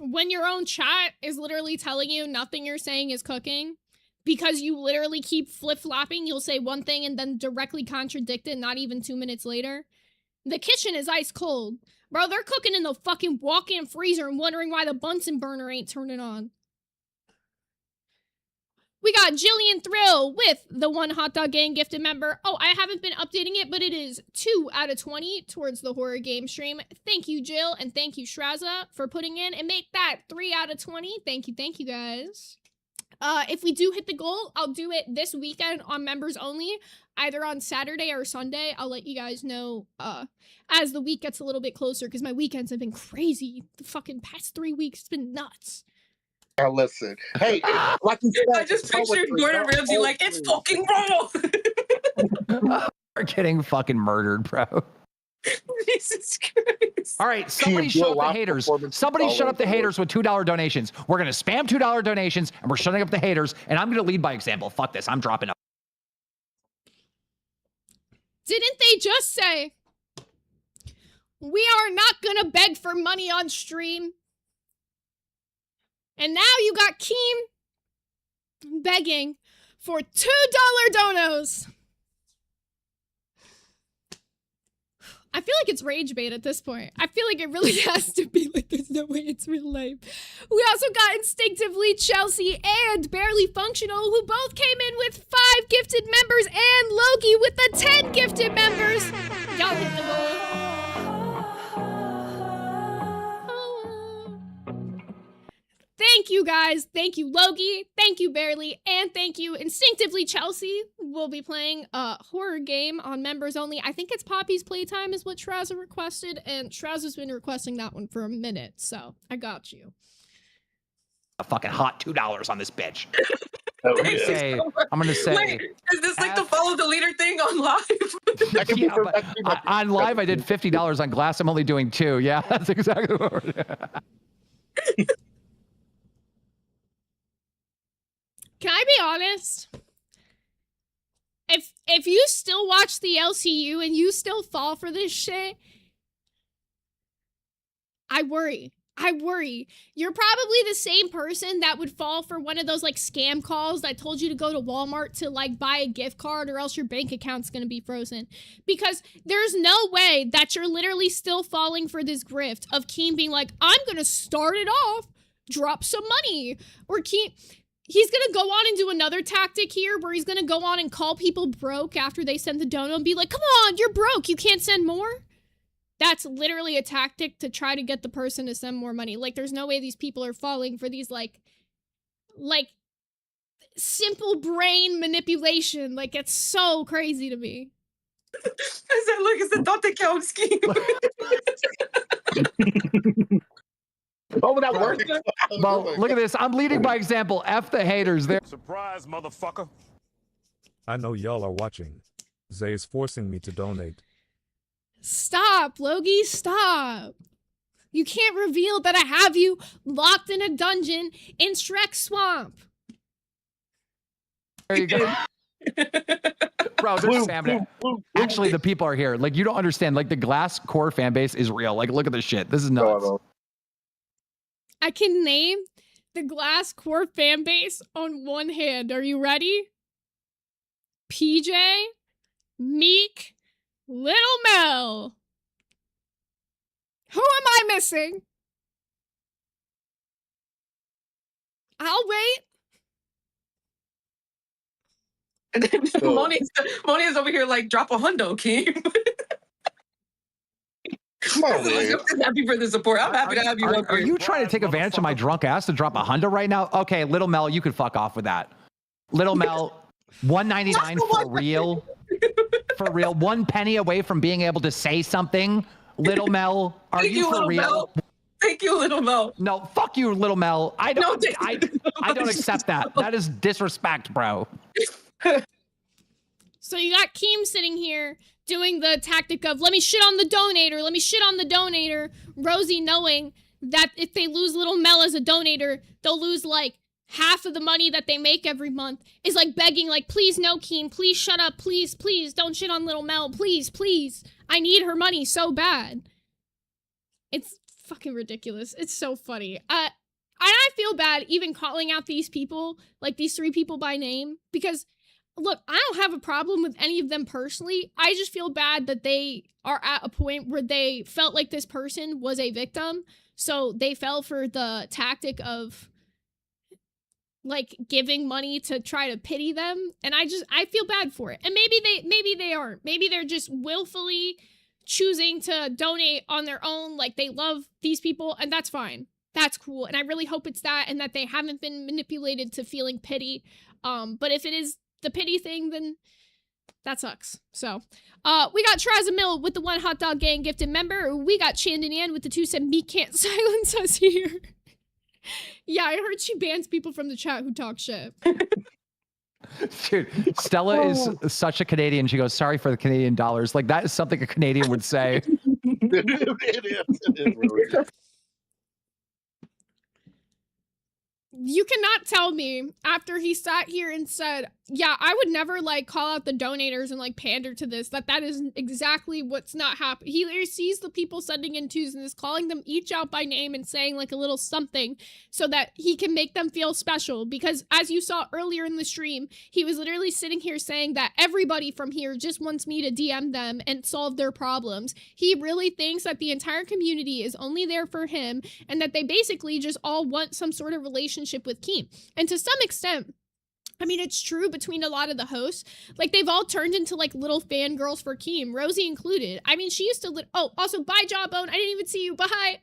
[SPEAKER 1] When your own chat is literally telling you nothing you're saying is cooking, because you literally keep flip-flopping, you'll say one thing and then directly contradict it not even 2 minutes later. The kitchen is ice cold. Bro, they're cooking in the fucking walk-in freezer and wondering why the Bunsen burner ain't turning on. We got Jillian Thrill with the 1 Hot Dog Gang gifted member. Oh, I haven't been updating it, but it is 2 out of 20 towards the horror game stream. Thank you, Jill, and thank you, Shraza, for putting in. And make that 3 out of 20. Thank you, guys. If we do hit the goal, I'll do it this weekend on members only, either on Saturday or Sunday. I'll let you guys know as the week gets a little bit closer, because my weekends have been crazy. The fucking past 3 weeks, it's been nuts.
[SPEAKER 4] Now listen, hey, like you said,
[SPEAKER 2] I just pictured Gordon Ramsay like, it's fucking raw.
[SPEAKER 3] We're getting fucking murdered, bro.
[SPEAKER 2] Jesus Christ.
[SPEAKER 3] All right, somebody shut up the haters. Somebody shut up the haters with $2 donations. We're going to spam $2 donations, and we're shutting up the haters, and I'm going to lead by example. Fuck this. I'm dropping up.
[SPEAKER 1] Didn't they just say, we are not going to beg for money on stream? And now you got Keem begging for $2 donos. I feel like it's rage bait at this point. I feel like it really has to be like there's no way it's real life. We also got Instinctively Chelsea and Barely Functional, who both came in with 5 gifted members, and Loki with the 10 gifted members. Y'all hit the goal. Thank you guys. Thank you, Logie. Thank you, Barely. And thank you, Instinctively Chelsea. We'll be playing a horror game on members only. I think it's Poppy's Playtime is what Shrazza requested, and Shrazza's been requesting that one for a minute, so I got you.
[SPEAKER 3] A fucking hot $2 on this bitch.
[SPEAKER 4] Oh,
[SPEAKER 3] I'm gonna say.
[SPEAKER 2] Wait, is this like the follow the leader thing on live?
[SPEAKER 3] Yeah, but on live, I did $50. On Glass, I'm only doing 2. Yeah, that's exactly what we're doing.
[SPEAKER 1] Can I be honest? If you still watch the LCU and you still fall for this shit, I worry. I worry. You're probably the same person that would fall for one of those like scam calls that told you to go to Walmart to like buy a gift card or else your bank account's gonna be frozen. Because there's no way that you're literally still falling for this grift of Keem being like, I'm gonna start it off, drop some money. Or Keem, he's gonna go on and do another tactic here where he's gonna go on and call people broke after they send the dono and be like, come on, you're broke, you can't send more? That's literally a tactic to try to get the person to send more money. Like, there's no way these people are falling for these, like simple brain manipulation. Like, it's so crazy to me.
[SPEAKER 2] I said, look, it's the Dante Count scheme.
[SPEAKER 4] Oh, that worked.
[SPEAKER 3] Well, look at this. I'm leading by example. F the haters. There.
[SPEAKER 9] Surprise, motherfucker.
[SPEAKER 7] I know y'all are watching. Zay is forcing me to donate.
[SPEAKER 1] Stop, Logie, stop. You can't reveal that I have you locked in a dungeon in Shrek Swamp.
[SPEAKER 3] There you go. Bro, they're spamming it. Actually, the people are here. Like, you don't understand. Like, the Glass core fan base is real. Like, look at this shit. This is nuts.
[SPEAKER 1] I can name the Glass core fan base on one hand. Are you ready? PJ, Meek, Little Mel. Who am I missing? I'll wait.
[SPEAKER 2] And then Monia's over here like, drop a hundo, King.
[SPEAKER 4] Come on,
[SPEAKER 2] I'm happy for the support. I'm happy to have you up
[SPEAKER 3] Are
[SPEAKER 2] here.
[SPEAKER 3] you trying to take advantage of my drunk ass to drop a hundo right now? Okay, Little Mel, you can fuck off with that. Little Mel, $1.99 for real. For real. 1 penny away from being able to say something. Little Mel, are
[SPEAKER 2] Thank
[SPEAKER 3] you for
[SPEAKER 2] Little
[SPEAKER 3] real?
[SPEAKER 2] Mel. Thank you, Little Mel.
[SPEAKER 3] No, fuck you, Little Mel. I don't.
[SPEAKER 2] No,
[SPEAKER 3] I don't accept that. That is disrespect, bro.
[SPEAKER 1] So you got Keem sitting here doing the tactic of let me shit on the donator, let me shit on the donator. Rosie knowing that if they lose Little Mel as a donator, they'll lose like half of the money that they make every month, is like begging like, please no, Keem, please shut up, please, please don't shit on Little Mel, please, please. I need her money so bad. It's fucking ridiculous. It's so funny. I feel bad even calling out these people, like these 3 people by name, because look, I don't have a problem with any of them personally. I just feel bad that they are at a point where they felt like this person was a victim. So they fell for the tactic of like giving money to try to pity them. And I feel bad for it. And maybe they aren't. Maybe they're just willfully choosing to donate on their own. Like they love these people, and that's fine. That's cool. And I really hope it's that and that they haven't been manipulated to feeling pity. But if it is the pity thing, then that sucks. So, we got Trazamil with the 1 hot dog gang gifted member. We got Chandanian with the 2 said Meek can't silence us here. Yeah, I heard she bans people from the chat who talk shit.
[SPEAKER 3] Dude, Stella is such a Canadian. She goes, sorry for the Canadian dollars. Like, that is something a Canadian would say.
[SPEAKER 4] It is really.
[SPEAKER 1] You cannot tell me after he sat here and said, yeah, I would never like call out the donators and like pander to this. That is exactly what's not happening. He literally sees the people sending in twos and is calling them each out by name and saying like a little something so that he can make them feel special. Because as you saw earlier in the stream, he was literally sitting here saying that everybody from here just wants me to DM them and solve their problems. He really thinks that the entire community is only there for him and that they basically just all want some sort of relationship with Keem. And to some extent, I mean, it's true between a lot of the hosts. Like, they've all turned into, like, little fangirls for Keem, Rosie included. I mean, she used to, oh, also, bye, Jawbone. I didn't even see you. Bye.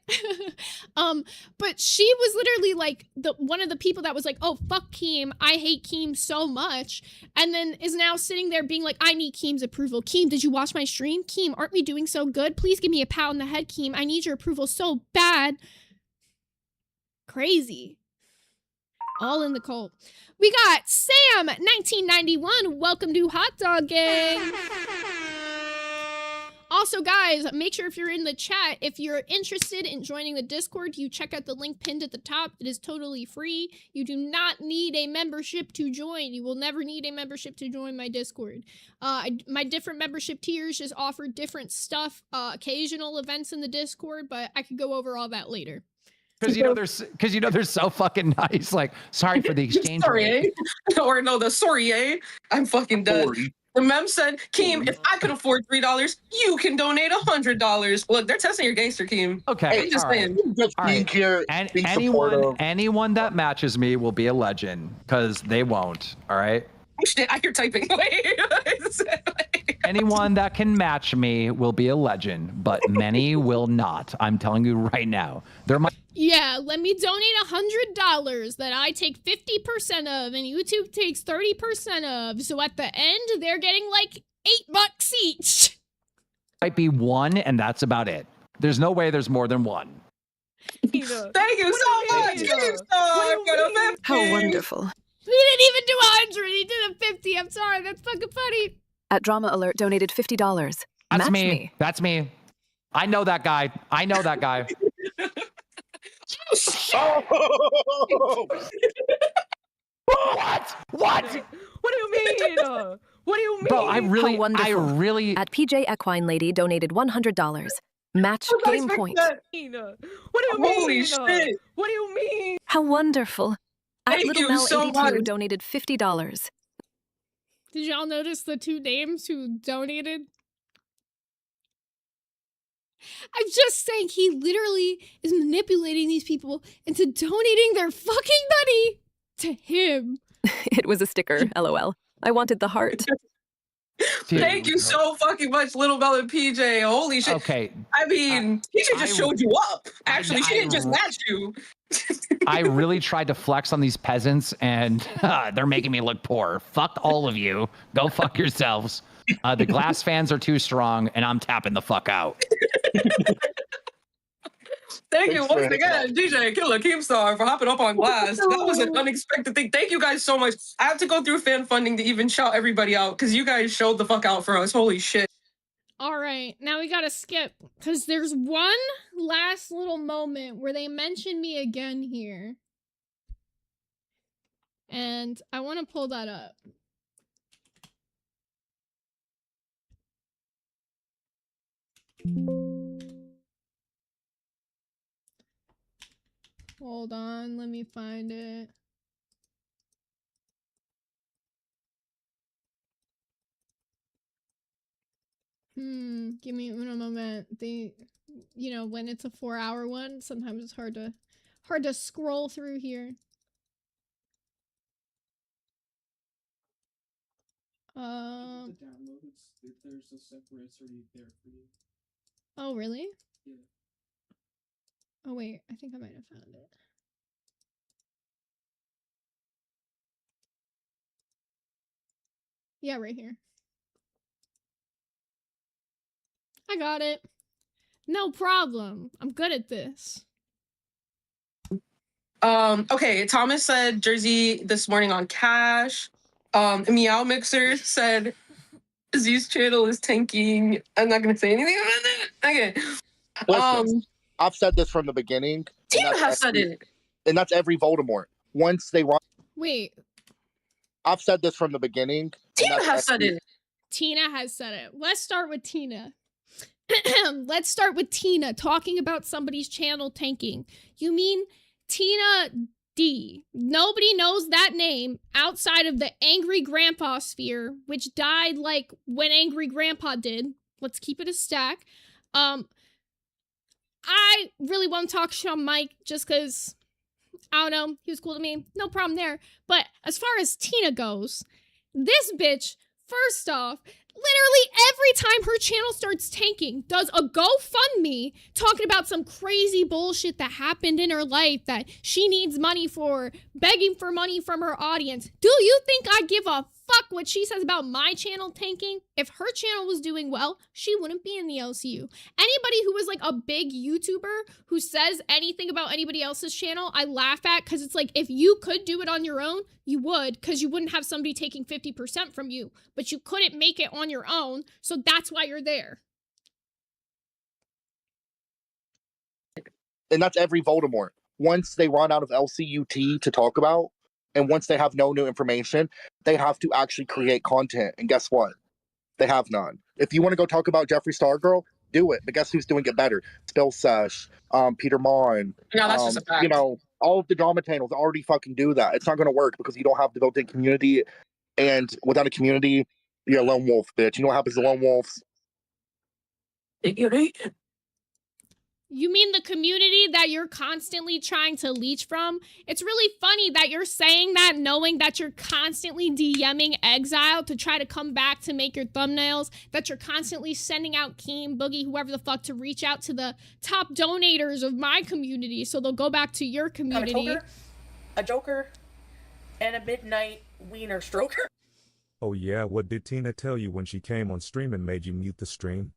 [SPEAKER 1] But she was literally, like, one of the people that was like, oh, fuck Keem. I hate Keem so much. And then is now sitting there being like, I need Keem's approval. Keem, did you watch my stream? Keem, aren't we doing so good? Please give me a pat on the head, Keem. I need your approval so bad. Crazy. All in the cult. We got Sam, 1991. Welcome to Hot Dog Gang. Also, guys, make sure if you're in the chat, if you're interested in joining the Discord, you check out the link pinned at the top. It is totally free. You do not need a membership to join. You will never need a membership to join my Discord. My different membership tiers just offer different stuff, occasional events in the Discord, but I could go over all that later.
[SPEAKER 3] Because they're so fucking nice. Like, sorry for the exchange.
[SPEAKER 2] Sorry, or no, the sorry, I'm fucking done. The mem said, Keem, if I could afford $3, you can donate $100. Look, they're testing your gangster, Keem.
[SPEAKER 3] Okay,
[SPEAKER 2] I'm just saying.
[SPEAKER 4] Just being here, being supportive.
[SPEAKER 3] Anyone that matches me will be a legend, because they won't. All right.
[SPEAKER 2] Oh, shit, I hear typing. Wait.
[SPEAKER 3] Anyone that can match me will be a legend, but many will not. I'm telling you right now. There might.
[SPEAKER 1] Yeah, let me donate $100 that I take 50% of and YouTube takes 30% of. So at the end, they're getting like $8 each.
[SPEAKER 3] Might be one, and that's about it. There's no way there's more than one.
[SPEAKER 2] Thank you so much.
[SPEAKER 5] How wonderful.
[SPEAKER 1] He didn't even do 100. He did a 50. I'm sorry. That's fucking funny.
[SPEAKER 5] At Drama Alert donated $50.
[SPEAKER 3] That's
[SPEAKER 5] Match
[SPEAKER 3] me. That's me. I know that guy.
[SPEAKER 4] Oh!
[SPEAKER 3] What?
[SPEAKER 6] What do you mean? What do you mean?
[SPEAKER 3] Bro, I really.
[SPEAKER 5] At PJ Equine Lady donated $100. Match game point.
[SPEAKER 6] What do you mean?
[SPEAKER 2] Holy shit.
[SPEAKER 6] What do you mean?
[SPEAKER 5] How wonderful. At
[SPEAKER 2] Thank
[SPEAKER 5] Little
[SPEAKER 2] you
[SPEAKER 5] Mel
[SPEAKER 2] so
[SPEAKER 5] 82
[SPEAKER 2] much.
[SPEAKER 5] donated $50.
[SPEAKER 1] Did y'all notice the two names who donated? I'm just saying he literally is manipulating these people into donating their fucking money to him.
[SPEAKER 5] It was a sticker, LOL. I wanted the heart.
[SPEAKER 2] Thank you so fucking much, Little Bell and PJ. Holy shit.
[SPEAKER 3] Okay.
[SPEAKER 2] I mean, PJ just showed you up. Actually, she didn't just match you.
[SPEAKER 3] I really tried to flex on these peasants, and they're making me look poor. Fuck all of you. Go fuck yourselves. The glass fans are too strong, and I'm tapping the fuck out.
[SPEAKER 2] Thank you once again, DJ Killer Keemstar, for hopping up on glass. That was an unexpected thing. Thank you guys so much. I have to go through fan funding to even shout everybody out because you guys showed the fuck out for us. Holy shit.
[SPEAKER 1] All right, now we gotta skip because there's one last little moment where they mention me again here. And I want to pull that up. Hold on, let me find it. Give me a moment. You know, when it's a 4-hour one, sometimes it's hard to scroll through here.
[SPEAKER 10] There's a separate there for you.
[SPEAKER 1] Oh, really? Yeah. Oh, wait. I think I might have found it. Yeah, right here. I got it. No problem. I'm good at this.
[SPEAKER 2] Okay, Thomas said Jersey this morning on Cash. Meow Mixer said Z's channel is tanking. I'm not gonna say anything about that. Okay.
[SPEAKER 4] Listen, I've said this from the beginning.
[SPEAKER 2] Tina has said it.
[SPEAKER 4] And that's every Voldemort. Once they
[SPEAKER 1] Wait.
[SPEAKER 4] I've said this from the beginning.
[SPEAKER 2] Tina has said it.
[SPEAKER 1] Tina has said it. Let's start with Tina. Let's start with Tina talking about somebody's channel tanking. You mean Tina D? Nobody knows that name outside of the Angry Grandpa sphere, which died like when Angry Grandpa did. Let's keep it a stack. I really want to talk shit on Mike just because, I don't know, he was cool to me. No problem there. But as far as Tina goes, this bitch, first off, literally every time her channel starts tanking, does a GoFundMe talking about some crazy bullshit that happened in her life that she needs money for, begging for money from her audience. Do you think I give a fuck what she says about my channel tanking? If her channel was doing well, she wouldn't be in the LCU. Anybody who is like a big YouTuber who says anything about anybody else's channel, I laugh at, because it's like, if you could do it on your own, you would, because you wouldn't have somebody taking 50% from you, but you couldn't make it on your own, so that's why you're there.
[SPEAKER 4] And that's every Voldemort. Once they run out of LCUT to talk about, and once they have no new information, they have to actually create content. And guess what? They have none. If you want to go talk about Jeffree Stargirl, do it. But guess who's doing it better? Spill Sesh, Peter Mon.
[SPEAKER 2] No, that's just a fact.
[SPEAKER 4] You know, all of the drama channels already fucking do that. It's not going to work because you don't have the built-in community. And without a community, you're a lone wolf, bitch. You know what happens to lone wolves?
[SPEAKER 1] You mean the community that you're constantly trying to leech from? It's really funny that you're saying that knowing that you're constantly DMing Exile to try to come back to make your thumbnails, that you're constantly sending out Keem, Boogie, whoever the fuck, to reach out to the top donators of my community so they'll go back to your community.
[SPEAKER 6] A Joker, and a midnight wiener stroker.
[SPEAKER 7] Oh yeah, what did Tina tell you when she came on stream and made you mute the stream?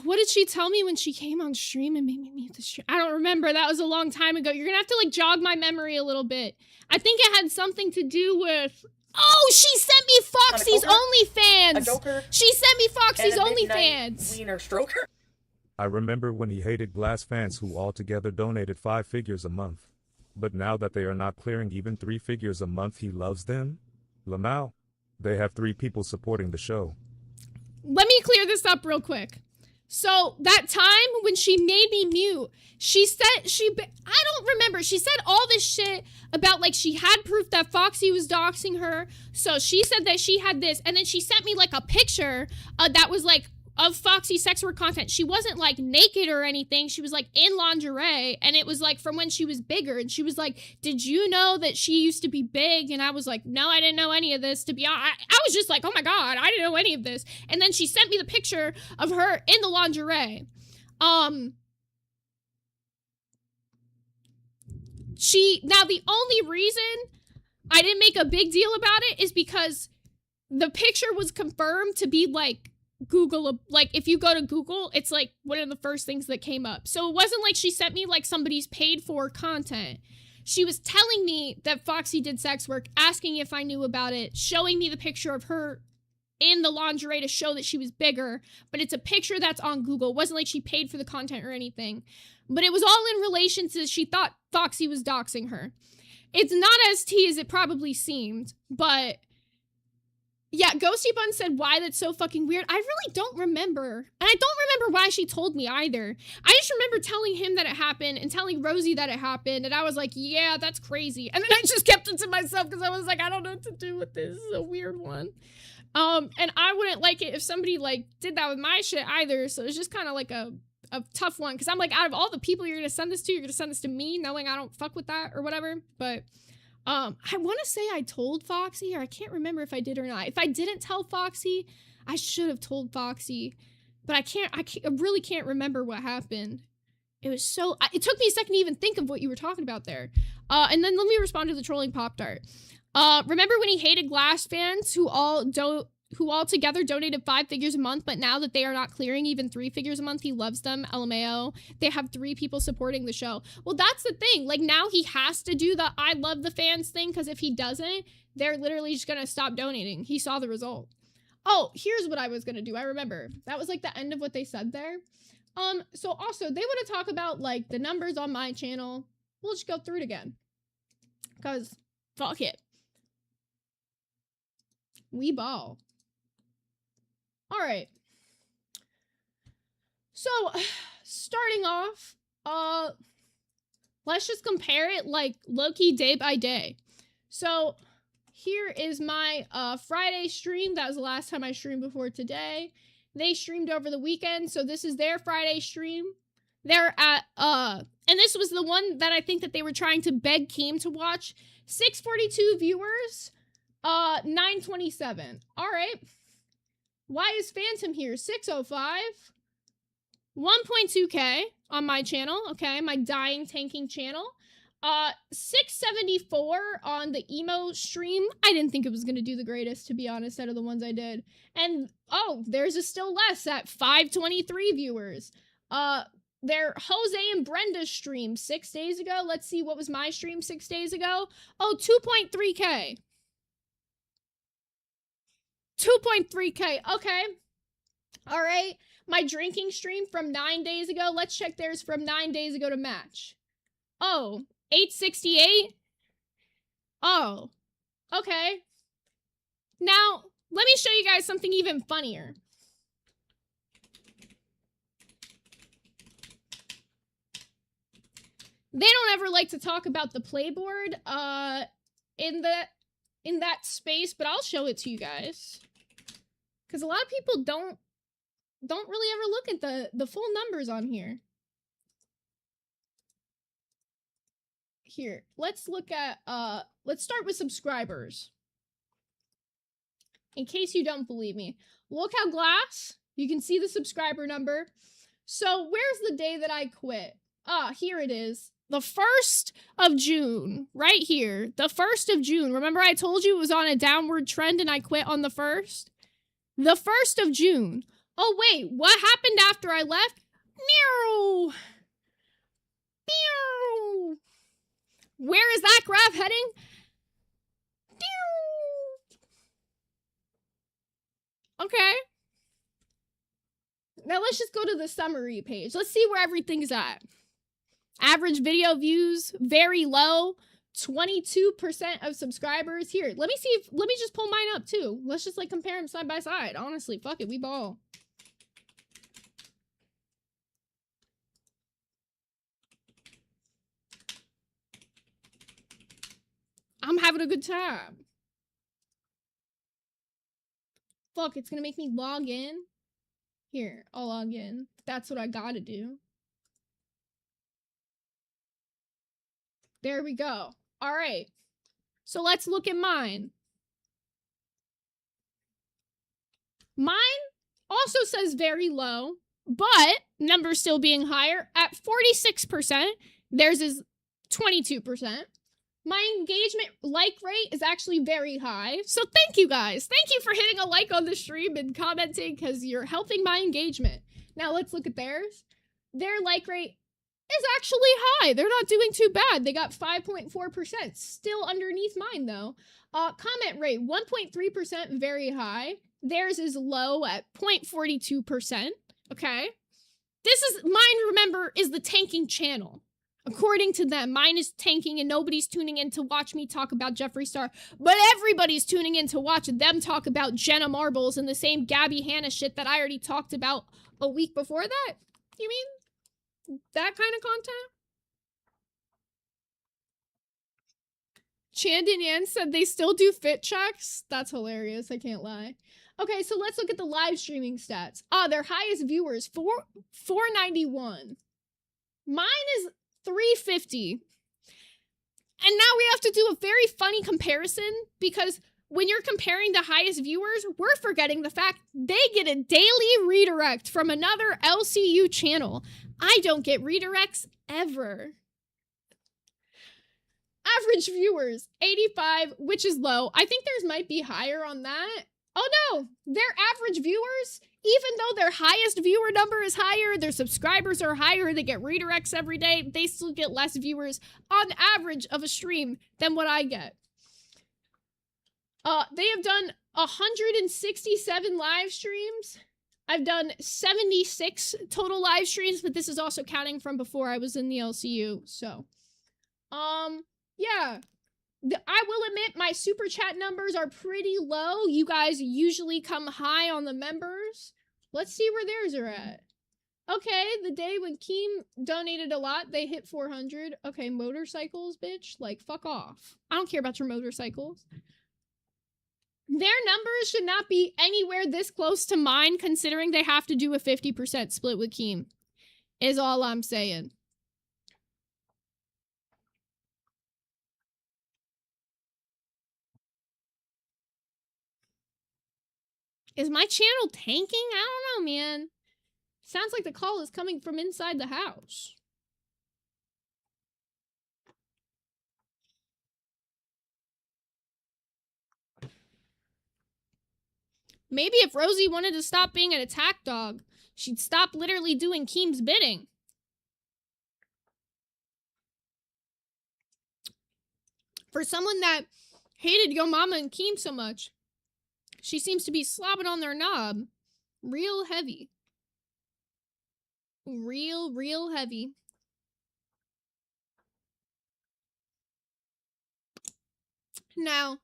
[SPEAKER 1] What did she tell me when she came on stream and made me mute the stream? I don't remember. That was a long time ago. You're gonna have to like jog my memory a little bit. I think it had something to do with... Oh, she sent me Foxy's OnlyFans! She sent me Foxy's OnlyFans!
[SPEAKER 6] Wiener stroker.
[SPEAKER 7] I remember when he hated Glass fans who altogether donated 5 figures a month. But now that they are not clearing even 3 figures a month, he loves them? Lamau, they have 3 people supporting the show.
[SPEAKER 1] Let me clear this up real quick. So that time when she made me mute, she said, I don't remember. She said all this shit about like she had proof that Foxy was doxing her. So she said that she had this. And then she sent me like a picture that was like of Foxy sex work content. She wasn't like naked or anything. She was like in lingerie, and it was like from when she was bigger. And she was like, did you know that she used to be big? And I was like, no, I didn't know any of this. To be honest, I was just like, oh my God, I didn't know any of this. And then she sent me the picture of her in the lingerie. Now the only reason I didn't make a big deal about it is because the picture was confirmed to be like Google, like if you go to Google, it's like one of the first things that came up. So it wasn't like she sent me like somebody's paid for content. She was telling me that Foxy did sex work, asking if I knew about it, showing me the picture of her in the lingerie to show that she was bigger, but it's a picture that's on Google. It wasn't like she paid for the content or anything, but it was all in relation to she thought Foxy was doxing her. It's not as tea as it probably seemed, but yeah, Ghosty Bun said why that's so fucking weird. I really don't remember. And I don't remember why she told me either. I just remember telling him that it happened and telling Rosie that it happened. And I was like, yeah, that's crazy. And then I just kept it to myself because I was like, I don't know what to do with this. This is a weird one. And I wouldn't like it if somebody like did that with my shit either. So it's just kind of like a tough one. Because I'm like, out of all the people you're going to send this to, you're going to send this to me knowing I don't fuck with that or whatever. But I want to say I told Foxy, or I can't remember if I did or not. If I didn't tell Foxy, I should have told Foxy, but I really can't remember what happened. It was so, it took me a second to even think of what you were talking about there. And then let me respond to the trolling Pop-Tart. Remember when he hated Glass fans who all together donated 5 figures a month, but now that they are not clearing even 3 figures a month, he loves them, LMAO. They have 3 people supporting the show. Well, that's the thing. Like, now he has to do the I love the fans thing, because if he doesn't, they're literally just gonna stop donating. He saw the result. Oh, here's what I was gonna do. I remember. That was, like, the end of what they said there. So also, they want to talk about, like, the numbers on my channel. We'll just go through it again. Because, fuck it. We ball. All right. So, starting off, let's just compare it like low-key day by day. So, here is my Friday stream. That was the last time I streamed before today. They streamed over the weekend, so this is their Friday stream. They're at, and this was the one that I think that they were trying to beg Keem to watch. 642 viewers, 927. All right. Why is Phantom here? 605. 1.2K on my channel, okay, my dying tanking channel. 674 on the emo stream. I didn't think it was gonna do the greatest, to be honest, out of the ones I did. And oh, there's a still less at 523 viewers. Their Jose and Brenda stream 6 days ago. Let's see, what was my stream 6 days ago? Oh, 2.3K. 2.3K, okay. All right. My drinking stream from 9 days ago. Let's check theirs from 9 days ago to match. Oh, 868? Oh, okay. Now, let me show you guys something even funnier. They don't ever like to talk about the playboard in that space, but I'll show it to you guys. Because a lot of people don't really ever look at the full numbers on here. Here, let's look at, let's start with subscribers. In case you don't believe me. Look how glass, you can see the subscriber number. So where's the day that I quit? Ah, here it is. The 1st of June, right here. The 1st of June. Remember I told you it was on a downward trend and I quit on the 1st? The 1st of June. Oh, wait, what happened after I left? Meow! Meow! Where is that graph heading? Okay. Now let's just go to the summary page. Let's see where everything's at. Average video views, very low. 22% of subscribers. Here, let me see if, let me just pull mine up too. Let's just like compare them side by side. Honestly, fuck it, we ball. I'm having a good time. Fuck, it's gonna make me log in. Here, I'll log in. That's what I gotta do. There we go. All right. So let's look at mine. Mine also says very low, but numbers still being higher at 46%. Theirs is 22%. My engagement like rate is actually very high. So thank you guys. Thank you for hitting a like on the stream and commenting because you're helping my engagement. Now let's look at theirs. Their like rate is actually high. They're not doing too bad. They got 5.4%. Still underneath mine though. Comment rate, 1.3%, very high. Theirs is low at 0.42%. Okay. This is, mine, remember, is the tanking channel. According to them, mine is tanking and nobody's tuning in to watch me talk about Jeffree Star, but everybody's tuning in to watch them talk about Jenna Marbles and the same Gabby Hanna shit that I already talked about a week before that. You mean that kind of content? Chandon Yan said they still do fit checks. That's hilarious. I can't lie. Okay, so let's look at the live streaming stats. Their highest viewers, 491. Mine is 350. And now we have to do a very funny comparison because when you're comparing the highest viewers, we're forgetting the fact they get a daily redirect from another LCU channel. I don't get redirects ever. Average viewers, 85, which is low. I think theirs might be higher on that. Oh no, their average viewers, even though their highest viewer number is higher, their subscribers are higher, they get redirects every day, they still get less viewers on average of a stream than what I get. They have done 167 live streams. I've done 76 total live streams, but this is also counting from before I was in the LCU, so. Yeah. I will admit my super chat numbers are pretty low. You guys usually come high on the members. Let's see where theirs are at. Okay, the day when Keem donated a lot, they hit 400. Okay, motorcycles, bitch. Like, fuck off. I don't care about your motorcycles. Their numbers should not be anywhere this close to mine, considering they have to do a 50% split with Keem. Is all I'm saying. Is my channel tanking? I don't know, man. Sounds like the call is coming from inside the house. Maybe if Rosie wanted to stop being an attack dog, she'd stop literally doing Keem's bidding. For someone that hated Yo Mama and Keem so much, she seems to be slobbing on their knob real heavy. Real heavy. Now,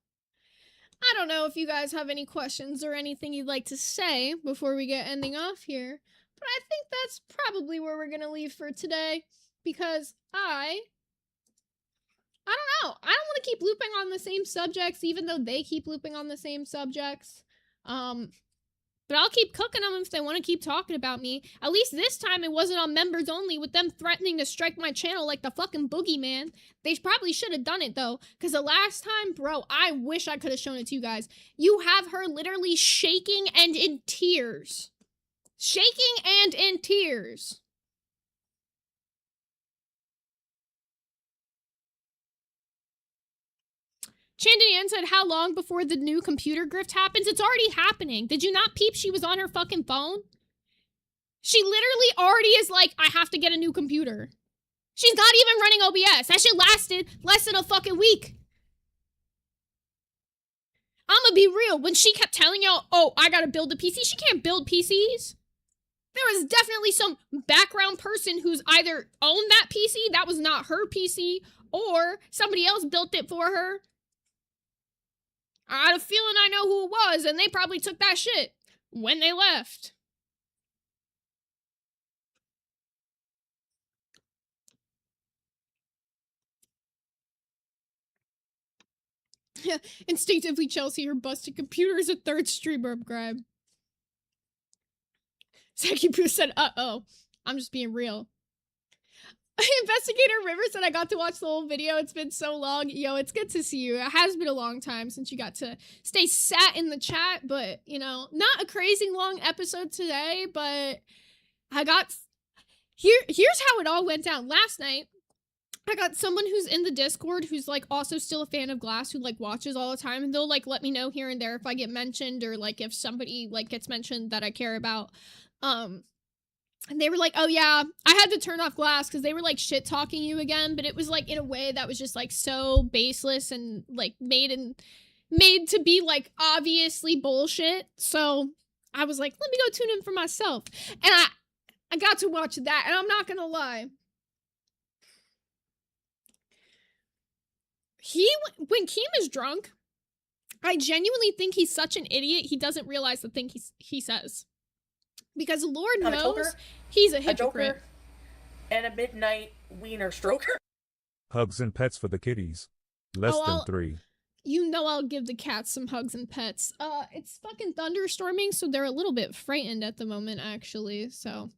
[SPEAKER 1] I don't know if you guys have any questions or anything you'd like to say before we get ending off here, but I think that's probably where we're gonna leave for today, because I don't know. I don't want to keep looping on the same subjects, even though they keep looping on the same subjects. But I'll keep cooking them if they want to keep talking about me. At least this time it wasn't on members only, with them threatening to strike my channel like the fucking boogeyman. They probably should have done it, though, because the last time, bro, I wish I could have shown it to you guys. You have her literally shaking and in tears. Shaking and in tears. Chandian said, how long before the new computer grift happens? It's already happening. Did you not peep she was on her fucking phone? She literally already is like, I have to get a new computer. She's not even running OBS. That shit lasted less than a fucking week. I'ma be real. When she kept telling y'all, oh, I gotta build a PC, she can't build PCs. There was definitely some background person who's either owned that PC, that was not her PC, or somebody else built it for her. I had a feeling I know who it was, and they probably took that shit when they left. Instinctively, Chelsea, her busted computer is a third streamer upgrade. Saki Poo said, uh-oh. I'm just being real. Investigator River said, I got to watch the whole video. It's been so long. Yo, it's good to see you. It has been a long time since you got to stay sat in the chat, but, you know, not a crazy long episode today, but I got... Here's how it all went down. Last night, I got someone who's in the Discord who's, like, also still a fan of Glass, who, like, watches all the time, and they'll, like, let me know here and there if I get mentioned, or, like, if somebody, like, gets mentioned that I care about. And they were like, oh yeah, I had to turn off Glass because they were like shit talking you again, but it was like in a way that was just like so baseless and like made to be like obviously bullshit. So I was like, let me go tune in for myself. And I got to watch that, and I'm not gonna lie. When Keem is drunk, I genuinely think he's such an idiot, he doesn't realize the thing he says. Because Lord knows he's a hypocrite.
[SPEAKER 6] And a midnight wiener stroker.
[SPEAKER 7] Hugs and pets for the kitties. Less than 3.
[SPEAKER 1] You know I'll give the cats some hugs and pets. It's fucking thunderstorming, so they're a little bit frightened at the moment, actually. So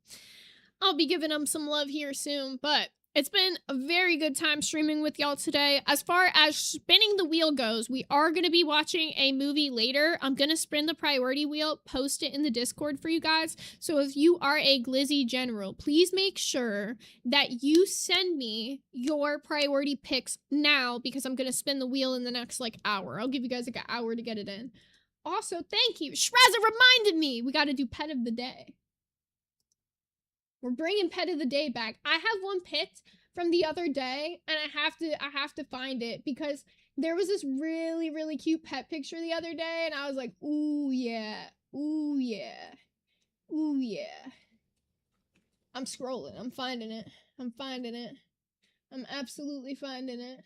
[SPEAKER 1] I'll be giving them some love here soon, but it's been a very good time streaming with y'all today. As far as spinning the wheel goes, we are going to be watching a movie later. I'm going to spin the priority wheel, post it in the Discord for you guys. So if you are a Glizzy General, please make sure that you send me your priority picks now, because I'm going to spin the wheel in the next, like, hour. I'll give you guys, like, an hour to get it in. Also, thank you. Shraza reminded me we got to do Pet of the Day. We're bringing Pet of the Day back. I have one picked from the other day, and I have to find it, because there was this really, really cute pet picture the other day, and I was like, ooh, yeah. Ooh, yeah. Ooh, yeah. I'm scrolling. I'm finding it. I'm absolutely finding it.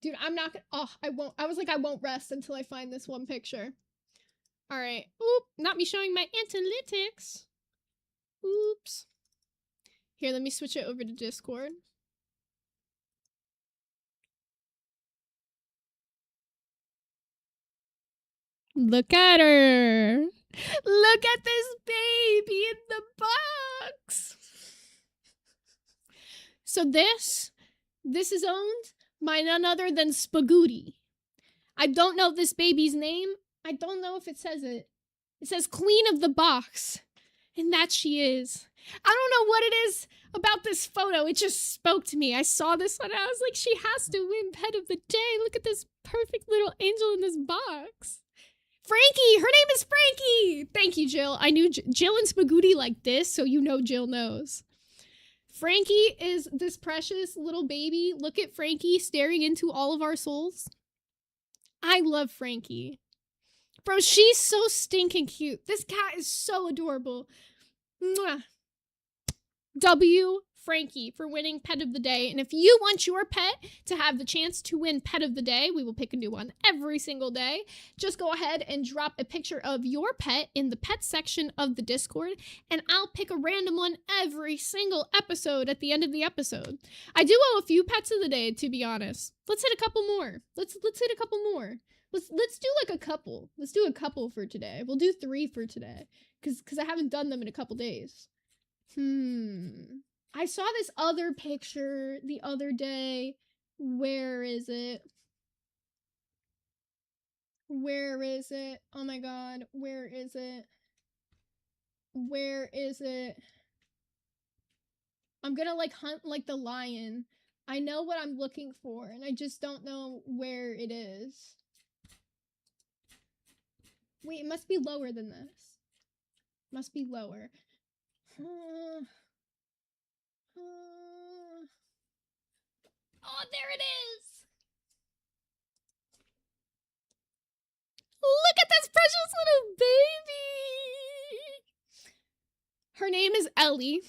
[SPEAKER 1] Dude, I'm not gonna. Oh, I won't. I was like, I won't rest until I find this one picture. All right. Oop, not me showing my analytics. Oops. Here, let me switch it over to Discord. Look at her. Look at this baby in the box. So this is owned by none other than Spagooty. I don't know this baby's name. I don't know if it says it. It says Queen of the Box. And that she is. I don't know what it is about this photo. It just spoke to me. I saw this one and I was like, she has to win Pet of the Day. Look at this perfect little angel in this box. Frankie! Her name is Frankie! Thank you, Jill. I knew Jill and Spagooty like this, so you know Jill knows. Frankie is this precious little baby. Look at Frankie staring into all of our souls. I love Frankie. Bro, she's so stinking cute. This cat is so adorable. Mwah. W. Frankie for winning Pet of the Day. And if you want your pet to have the chance to win Pet of the Day, we will pick a new one every single day. Just go ahead and drop a picture of your pet in the pet section of the Discord, and I'll pick a random one every single episode at the end of the episode. I do owe a few pets of the day, to be honest. Let's hit a couple more. Let's hit a couple more. Let's do like a couple. Let's do a couple for today. We'll do 3 for today, because I haven't done them in a couple days. I saw this other picture the other day. Where is it? Where is it? Oh my god, where is it? Where is it? I'm gonna like hunt like the lion. I know what I'm looking for, and I just don't know where it is. Wait, it must be lower than this. Must be lower. Oh, there it is! Look at this precious little baby! Her name is Ellie.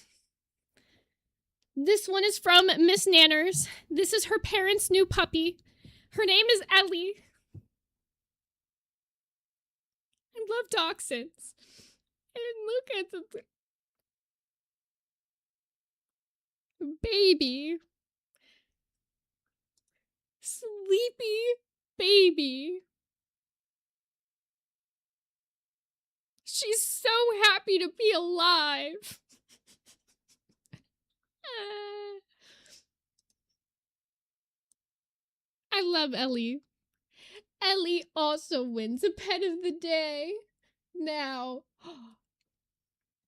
[SPEAKER 1] This one is from Miss Nanners. This is her parents' new puppy. Her name is Ellie. I love dachshunds. And look at the baby. Sleepy baby. She's so happy to be alive. I love Ellie. Ellie also wins a Pet of the Day. Now.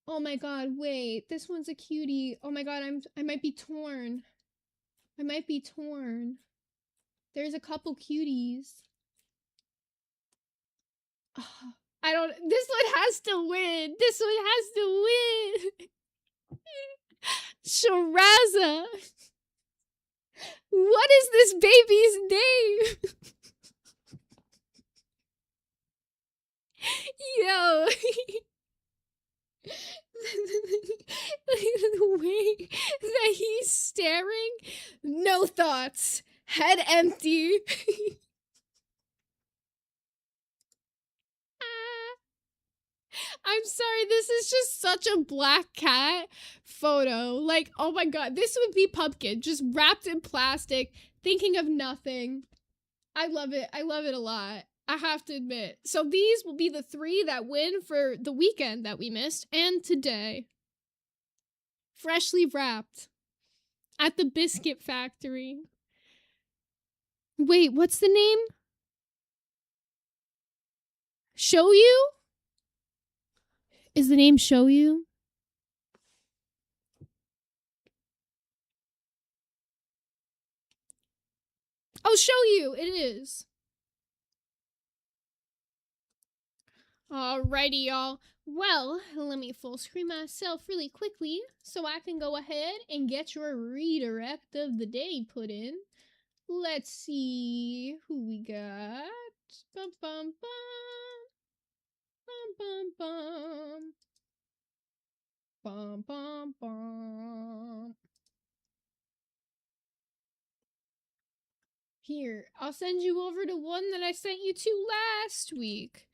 [SPEAKER 1] Oh my god, wait. This one's a cutie. Oh my god, I might be torn. I might be torn. There's a couple cuties. Oh, this one has to win. This one has to win. Shiraza. What is this baby's name? Yo. The way that he's staring, no thoughts, head empty. I'm sorry, this is just such a black cat photo. Like, oh my god, this would be Pumpkin, just wrapped in plastic, thinking of nothing. I love it. I love it a lot. I have to admit. So these will be the 3 that win for the weekend that we missed and today. Freshly wrapped at the Biscuit Factory. Wait, what's the name? Show You? Is the name Show You? Oh, Show You! It is. Alrighty, y'all. Well, let me full screen myself really quickly so I can go ahead and get your redirect of the day put in. Let's see who we got. Bum, bum, bum. Bum, bum, bum. Bum, bum, bum. Here, I'll send you over to one that I sent you to last week.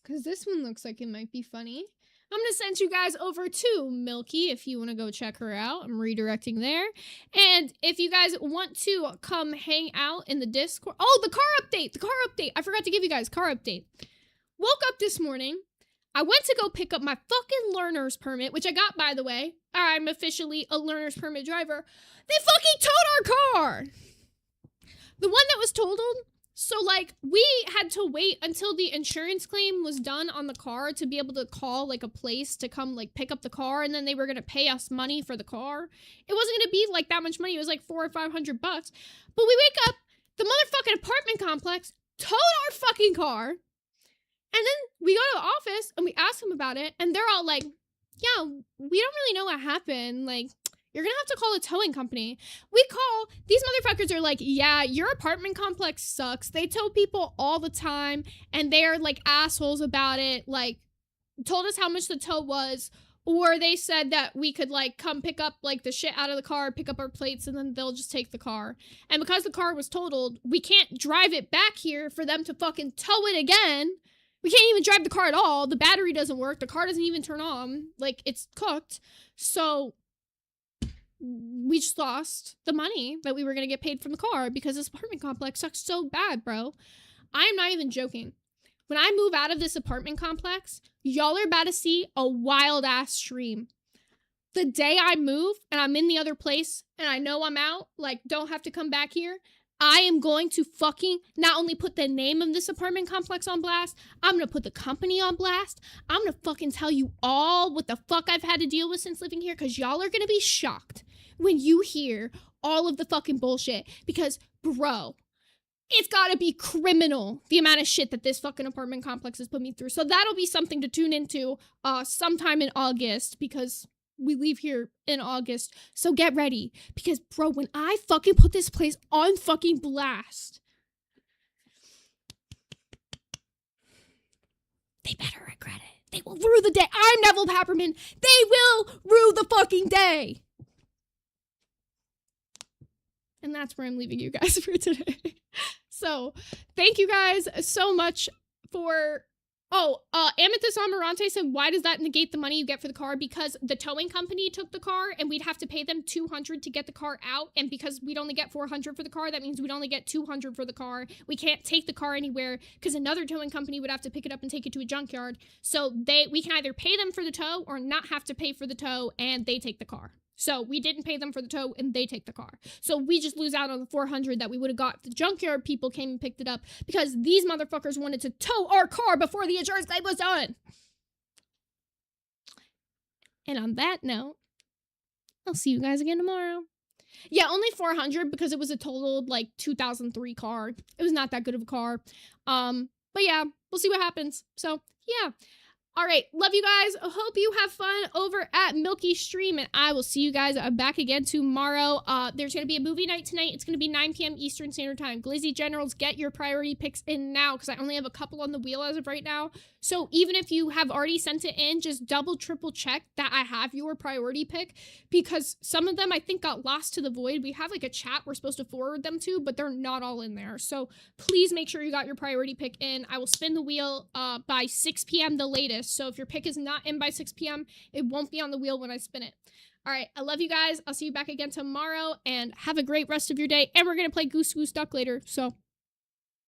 [SPEAKER 1] Because this one looks like it might be funny. I'm going to send you guys over to Milky if you want to go check her out. I'm redirecting there. And if you guys want to come hang out in the Discord. Oh, the car update. The car update. I forgot to give you guys car update. Woke up this morning. I went to go pick up my fucking learner's permit, which I got, by the way. I'm officially a learner's permit driver. They fucking towed our car. The one that was totaled. So, like, we had to wait until the insurance claim was done on the car to be able to call, like, a place to come, like, pick up the car, and then they were going to pay us money for the car. It wasn't going to be, like, that much money. It was, like, $400 or $500. But we wake up, the motherfucking apartment complex towed our fucking car, and then we go to the office, and we ask them about it, and they're all like, yeah, we don't really know what happened, like, you're gonna have to call a towing company. We call, these motherfuckers are like, yeah, your apartment complex sucks. They tow people all the time, and they're like assholes about it. Like, told us how much the tow was, or they said that we could like come pick up like the shit out of the car, pick up our plates, and then they'll just take the car. And because the car was totaled, we can't drive it back here for them to fucking tow it again. We can't even drive the car at all. The battery doesn't work. The car doesn't even turn on. Like, it's cooked. So we just lost the money that we were going to get paid from the car because this apartment complex sucks so bad, bro. I'm not even joking. When I move out of this apartment complex, y'all are about to see a wild ass stream. The day I move and I'm in the other place and I know I'm out, like, don't have to come back here, I am going to fucking not only put the name of this apartment complex on blast, I'm going to put the company on blast. I'm going to fucking tell you all what the fuck I've had to deal with since living here, because y'all are going to be shocked when you hear all of the fucking bullshit. Because, bro, it's got to be criminal, the amount of shit that this fucking apartment complex has put me through. So that'll be something to tune into sometime in August, because we leave here in August. So get ready. Because, bro, when I fucking put this place on fucking blast, they better regret it. They will rue the day. I'm Neville Papperman. They will rue the fucking day. And that's where I'm leaving you guys for today. So, thank you guys so much for... Oh, Amethyst Amarante said, why does that negate the money you get for the car? Because the towing company took the car, and we'd have to pay them $200 to get the car out, and because we'd only get $400 for the car, that means we'd only get $200 for the car. We can't take the car anywhere, because another towing company would have to pick it up and take it to a junkyard. So we can either pay them for the tow, or not have to pay for the tow, and they take the car. So we didn't pay them for the tow, and they take the car. So we just lose out on the $400 that we would have got if the junkyard people came and picked it up, because these motherfuckers wanted to tow our car before the insurance claim was done. And on that note, I'll see you guys again tomorrow. Yeah, only $400 because it was a totaled, like, 2003 car. It was not that good of a car. But yeah, we'll see what happens. So, yeah. All right, love you guys. Hope you have fun over at Milky Stream, and I will see you guys back again tomorrow. There's going to be a movie night tonight. It's going to be 9 p.m. Eastern Standard Time. Glizzy Generals, get your priority picks in now, because I only have a couple on the wheel as of right now. So even if you have already sent it in, just double, triple check that I have your priority pick, because some of them I think got lost to the void. We have like a chat we're supposed to forward them to, but they're not all in there. So please make sure you got your priority pick in. I will spin the wheel by 6 p.m. the latest. So if your pick is not in by 6 p.m., it won't be on the wheel when I spin it. All right, I love you guys. I'll see you back again tomorrow, and have a great rest of your day. And we're going to play Goose Goose Duck later, so